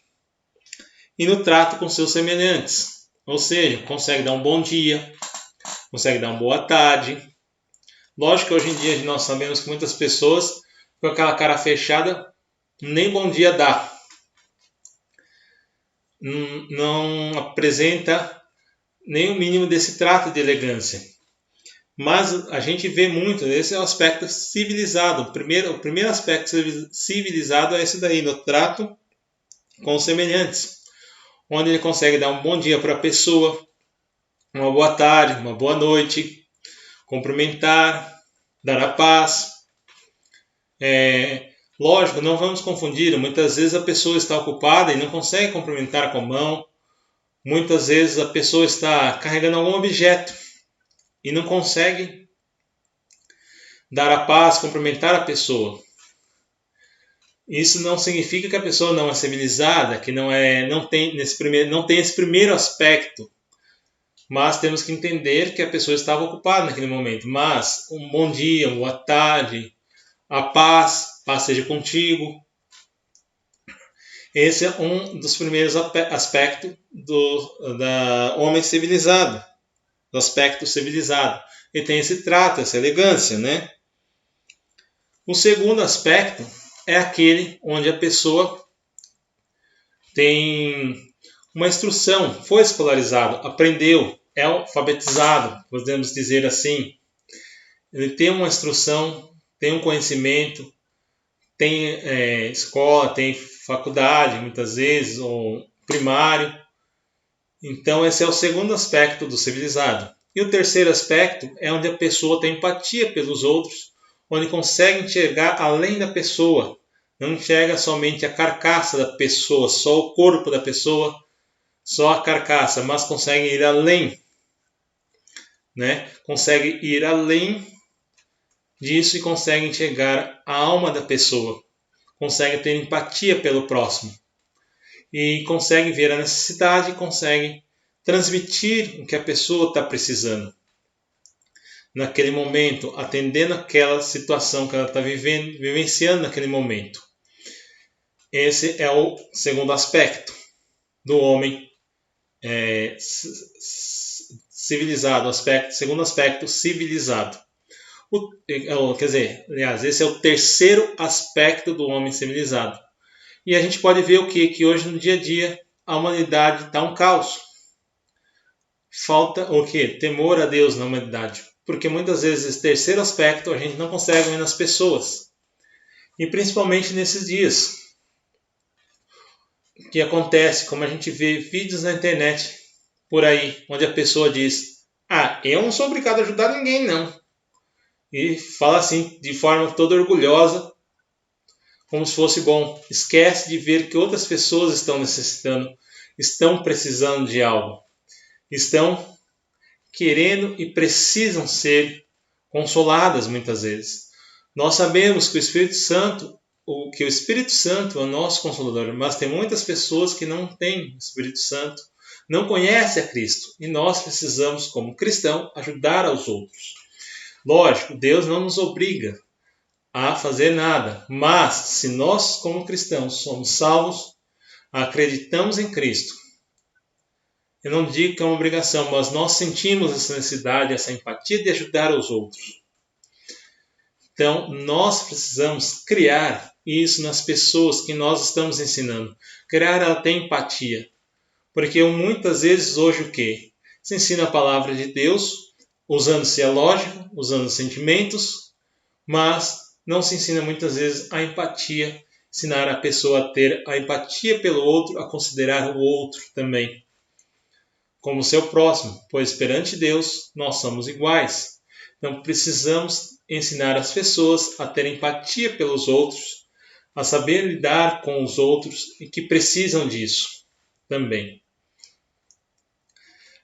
e no trato com seus semelhantes. Ou seja, consegue dar um bom dia, consegue dar uma boa tarde. Lógico que hoje em dia nós sabemos que muitas pessoas com aquela cara fechada nem bom dia dá. Não apresenta nem o mínimo desse trato de elegância. Mas a gente vê muito, esse é o aspecto civilizado. O primeiro aspecto civilizado é esse daí, no trato com os semelhantes, onde ele consegue dar um bom dia para a pessoa, uma boa tarde, uma boa noite, cumprimentar, dar a paz. Lógico, não vamos confundir, muitas vezes a pessoa está ocupada e não consegue cumprimentar com a mão, muitas vezes a pessoa está carregando algum objeto e não consegue dar a paz, cumprimentar a pessoa. Isso não significa que a pessoa não é civilizada, que não tem esse primeiro aspecto. Mas temos que entender que a pessoa estava ocupada naquele momento. Mas um bom dia, uma boa tarde, a paz seja contigo. Esse é um dos primeiros aspectos da homem civilizado, do aspecto civilizado. Ele tem esse trato, essa elegância, né? O segundo aspecto é aquele onde a pessoa tem uma instrução, foi escolarizado, aprendeu, é alfabetizado, podemos dizer assim. Ele tem uma instrução, tem um conhecimento, tem escola, tem faculdade, muitas vezes, ou primário. Então, esse é o segundo aspecto do civilizado. E o terceiro aspecto é onde a pessoa tem empatia pelos outros, onde consegue enxergar além da pessoa, não enxerga somente a carcaça da pessoa, só o corpo da pessoa, só a carcaça, mas conseguem ir além, né? Conseguem ir além disso e conseguem chegar à alma da pessoa, conseguem ter empatia pelo próximo e conseguem ver a necessidade, conseguem transmitir o que a pessoa está precisando naquele momento, atendendo aquela situação que ela está vivenciando naquele momento. Esse é o segundo aspecto do homem civilizado, segundo aspecto civilizado. Esse é o terceiro aspecto do homem civilizado. E a gente pode ver o quê? Que hoje no dia a dia a humanidade está um caos. Falta o quê? Temor a Deus na humanidade. Porque muitas vezes esse terceiro aspecto a gente não consegue ver nas pessoas. E principalmente nesses dias. O que acontece, como a gente vê vídeos na internet por aí, onde a pessoa diz: eu não sou obrigado a ajudar ninguém, não. E fala assim, de forma toda orgulhosa, como se fosse bom. Esquece de ver que outras pessoas estão necessitando, estão precisando de algo. Estão querendo e precisam ser consoladas muitas vezes. Nós sabemos que o Espírito Santo é o nosso Consolador, mas tem muitas pessoas que não têm o Espírito Santo, não conhecem a Cristo, e nós precisamos, como cristão, ajudar aos outros. Lógico, Deus não nos obriga a fazer nada, mas se nós, como cristãos, somos salvos, acreditamos em Cristo, eu não digo que é uma obrigação, mas nós sentimos essa necessidade, essa empatia de ajudar os outros. Então, nós precisamos criar isso nas pessoas que nós estamos ensinando. Criar ela tem empatia. Porque muitas vezes hoje o quê? Se ensina a palavra de Deus, usando-se a lógica, usando os sentimentos, mas não se ensina muitas vezes a empatia, ensinar a pessoa a ter a empatia pelo outro, a considerar o outro também como seu próximo, pois perante Deus nós somos iguais. Então precisamos ensinar as pessoas a ter empatia pelos outros, a saber lidar com os outros e que precisam disso também.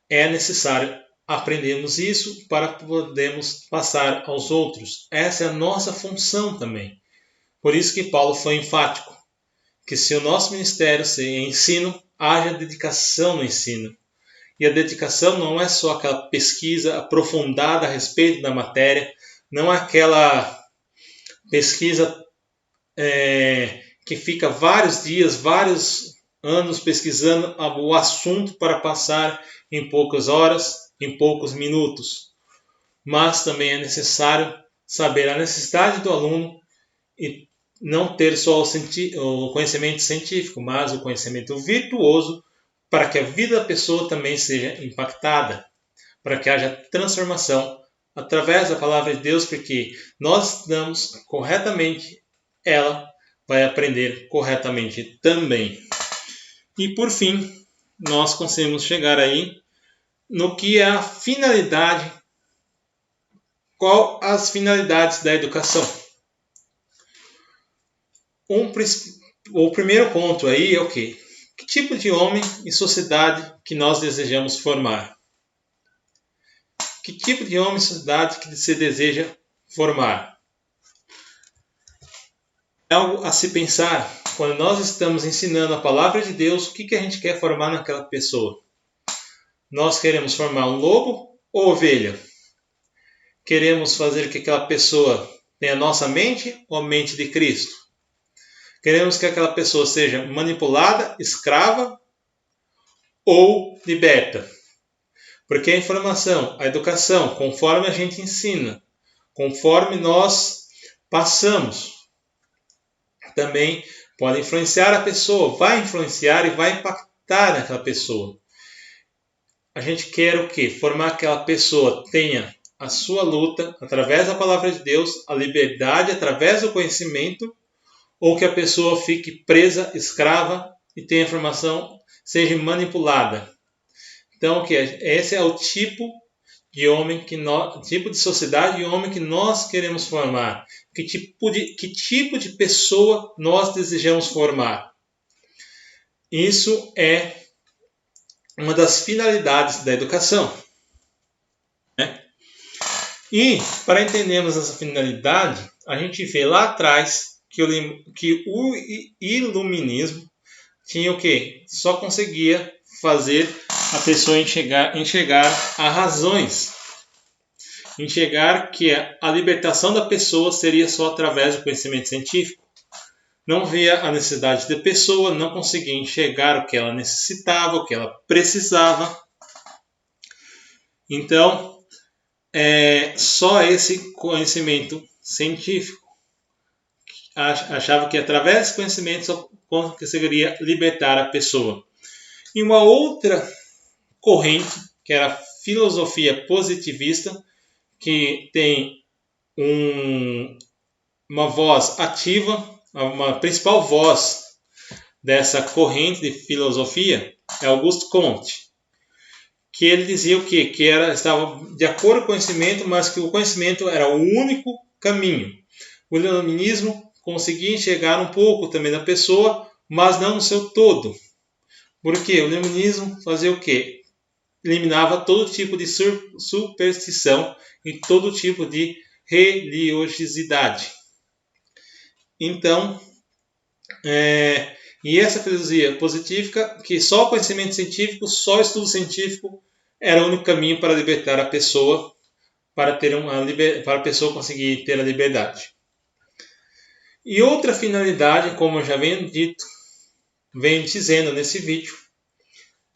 É necessário aprendermos isso para podermos passar aos outros. Essa é a nossa função também. Por isso que Paulo foi enfático, que se o nosso ministério seja ensino, haja dedicação no ensino. E a dedicação não é só aquela pesquisa aprofundada a respeito da matéria, não é aquela pesquisa que fica vários dias, vários anos pesquisando o assunto para passar em poucas horas, em poucos minutos. Mas também é necessário saber a necessidade do aluno e não ter só o conhecimento científico, mas o conhecimento virtuoso, para que a vida da pessoa também seja impactada, para que haja transformação através da palavra de Deus, porque nós damos corretamente, ela vai aprender corretamente também. E por fim, nós conseguimos chegar aí no que é a finalidade, qual as finalidades da educação. O primeiro ponto aí é o quê? Que tipo de homem e sociedade que nós desejamos formar? Que tipo de homem e sociedade que se deseja formar? É algo a se pensar quando nós estamos ensinando a palavra de Deus, o que a gente quer formar naquela pessoa? Nós queremos formar um lobo ou ovelha? Queremos fazer que aquela pessoa tenha a nossa mente ou a mente de Cristo? Queremos que aquela pessoa seja manipulada, escrava ou liberta. Porque a informação, a educação, conforme a gente ensina, conforme nós passamos, também pode influenciar a pessoa, vai influenciar e vai impactar naquela pessoa. A gente quer o quê? Formar que aquela pessoa tenha a sua luta através da palavra de Deus, a liberdade através do conhecimento, ou que a pessoa fique presa, escrava e tenha informação, seja manipulada. Então, esse é o tipo de homem tipo de sociedade e homem que nós queremos formar. Que tipo de pessoa nós desejamos formar? Isso é uma das finalidades da educação, né? E para entendermos essa finalidade, a gente vê lá atrás que o iluminismo tinha o quê? Só conseguia fazer a pessoa enxergar as razões, enxergar que a libertação da pessoa seria só através do conhecimento científico. Não via a necessidade da pessoa, não conseguia enxergar o que ela necessitava, o que ela precisava. Então, só esse conhecimento científico. Achava que através desse conhecimento só conseguiria libertar a pessoa. E uma outra corrente, que era a filosofia positivista, que tem uma voz ativa, uma principal voz dessa corrente de filosofia é Auguste Comte, que ele dizia o quê? Que estava de acordo com o conhecimento, mas que o conhecimento era o único caminho. O iluminismo conseguia enxergar um pouco também da pessoa, mas não no seu todo. Porque o iluminismo fazia o quê? Eliminava todo tipo de superstição e todo tipo de religiosidade. Então, e essa filosofia positiva, que só o conhecimento científico, só o estudo científico era o único caminho para libertar a pessoa, para a pessoa conseguir ter a liberdade. E outra finalidade, como eu já venho dizendo nesse vídeo,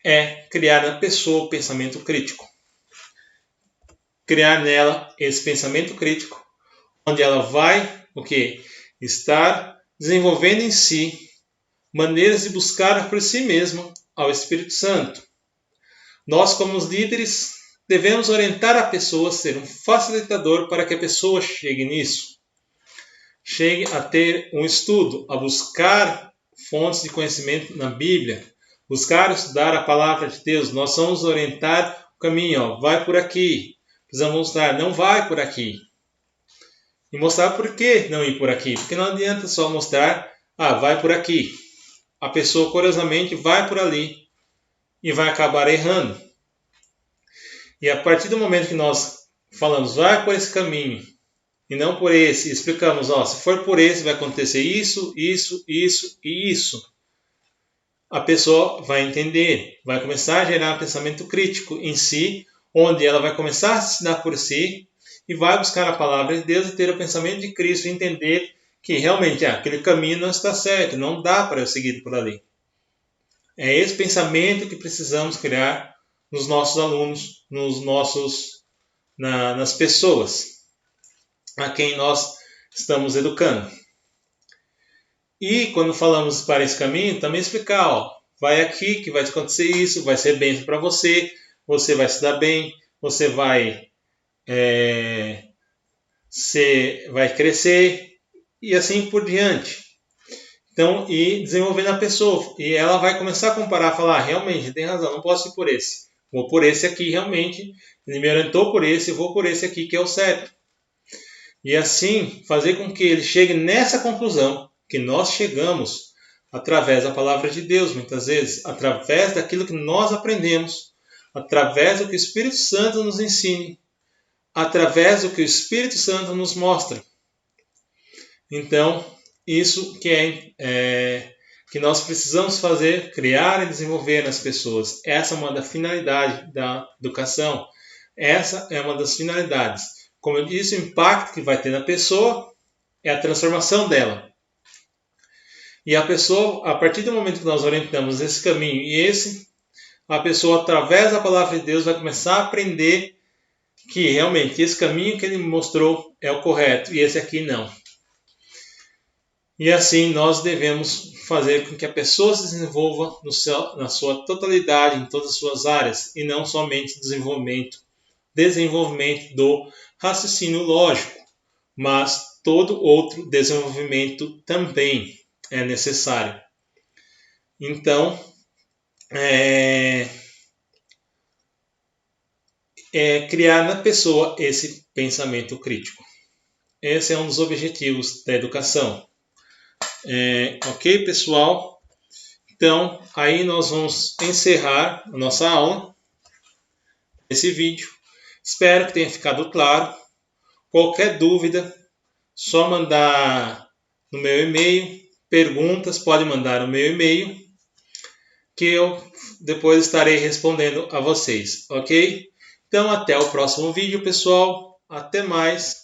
é criar na pessoa o pensamento crítico. Criar nela esse pensamento crítico, onde ela vai estar desenvolvendo em si maneiras de buscar por si mesma ao Espírito Santo. Nós, como os líderes, devemos orientar a pessoa a ser um facilitador para que a pessoa chegue nisso. Chegue a ter um estudo, a buscar fontes de conhecimento na Bíblia, buscar estudar a palavra de Deus. Nós vamos orientar o caminho, vai por aqui. Precisamos mostrar, não vai por aqui. E mostrar por que não ir por aqui. Porque não adianta só mostrar, vai por aqui. A pessoa, curiosamente, vai por ali e vai acabar errando. E a partir do momento que nós falamos, vai por esse caminho, e não por esse, explicamos, se for por esse vai acontecer isso, isso, isso e isso. A pessoa vai entender, vai começar a gerar um pensamento crítico em si, onde ela vai começar a se ensinar por si, e vai buscar a palavra de Deus e ter o pensamento de Cristo e entender que realmente aquele caminho não está certo, não dá para eu seguir por ali. É esse pensamento que precisamos criar nos nossos alunos, nas pessoas a quem nós estamos educando. E quando falamos para esse caminho, também explicar, vai aqui que vai acontecer isso, vai ser bem para você, você vai se dar bem, você vai crescer e assim por diante. Então, e desenvolvendo a pessoa. E ela vai começar a comparar, falar, realmente, tem razão, não posso ir por esse. Vou por esse aqui, realmente. Ele me orientou por esse, vou por esse aqui, que é o certo. E assim, fazer com que ele chegue nessa conclusão, que nós chegamos através da palavra de Deus, muitas vezes, através daquilo que nós aprendemos, através do que o Espírito Santo nos ensine, através do que o Espírito Santo nos mostra. Então, isso que nós precisamos fazer, criar e desenvolver nas pessoas. Essa é uma das finalidades da educação. Essa é uma das finalidades. Como eu disse, o impacto que vai ter na pessoa é a transformação dela. E a pessoa, a partir do momento que nós orientamos esse caminho a pessoa, através da palavra de Deus, vai começar a aprender que realmente esse caminho que ele mostrou é o correto e esse aqui não. E assim nós devemos fazer com que a pessoa se desenvolva na sua totalidade, em todas as suas áreas, e não somente desenvolvimento do raciocínio lógico, mas todo outro desenvolvimento também é necessário. Então, criar na pessoa esse pensamento crítico. Esse é um dos objetivos da educação. Ok, pessoal? Então, aí nós vamos encerrar a nossa aula, esse vídeo. Espero que tenha ficado claro. Qualquer dúvida, só mandar no meu e-mail. Perguntas, pode mandar no meu e-mail, que eu depois estarei respondendo a vocês, ok? Então, até o próximo vídeo, pessoal. Até mais.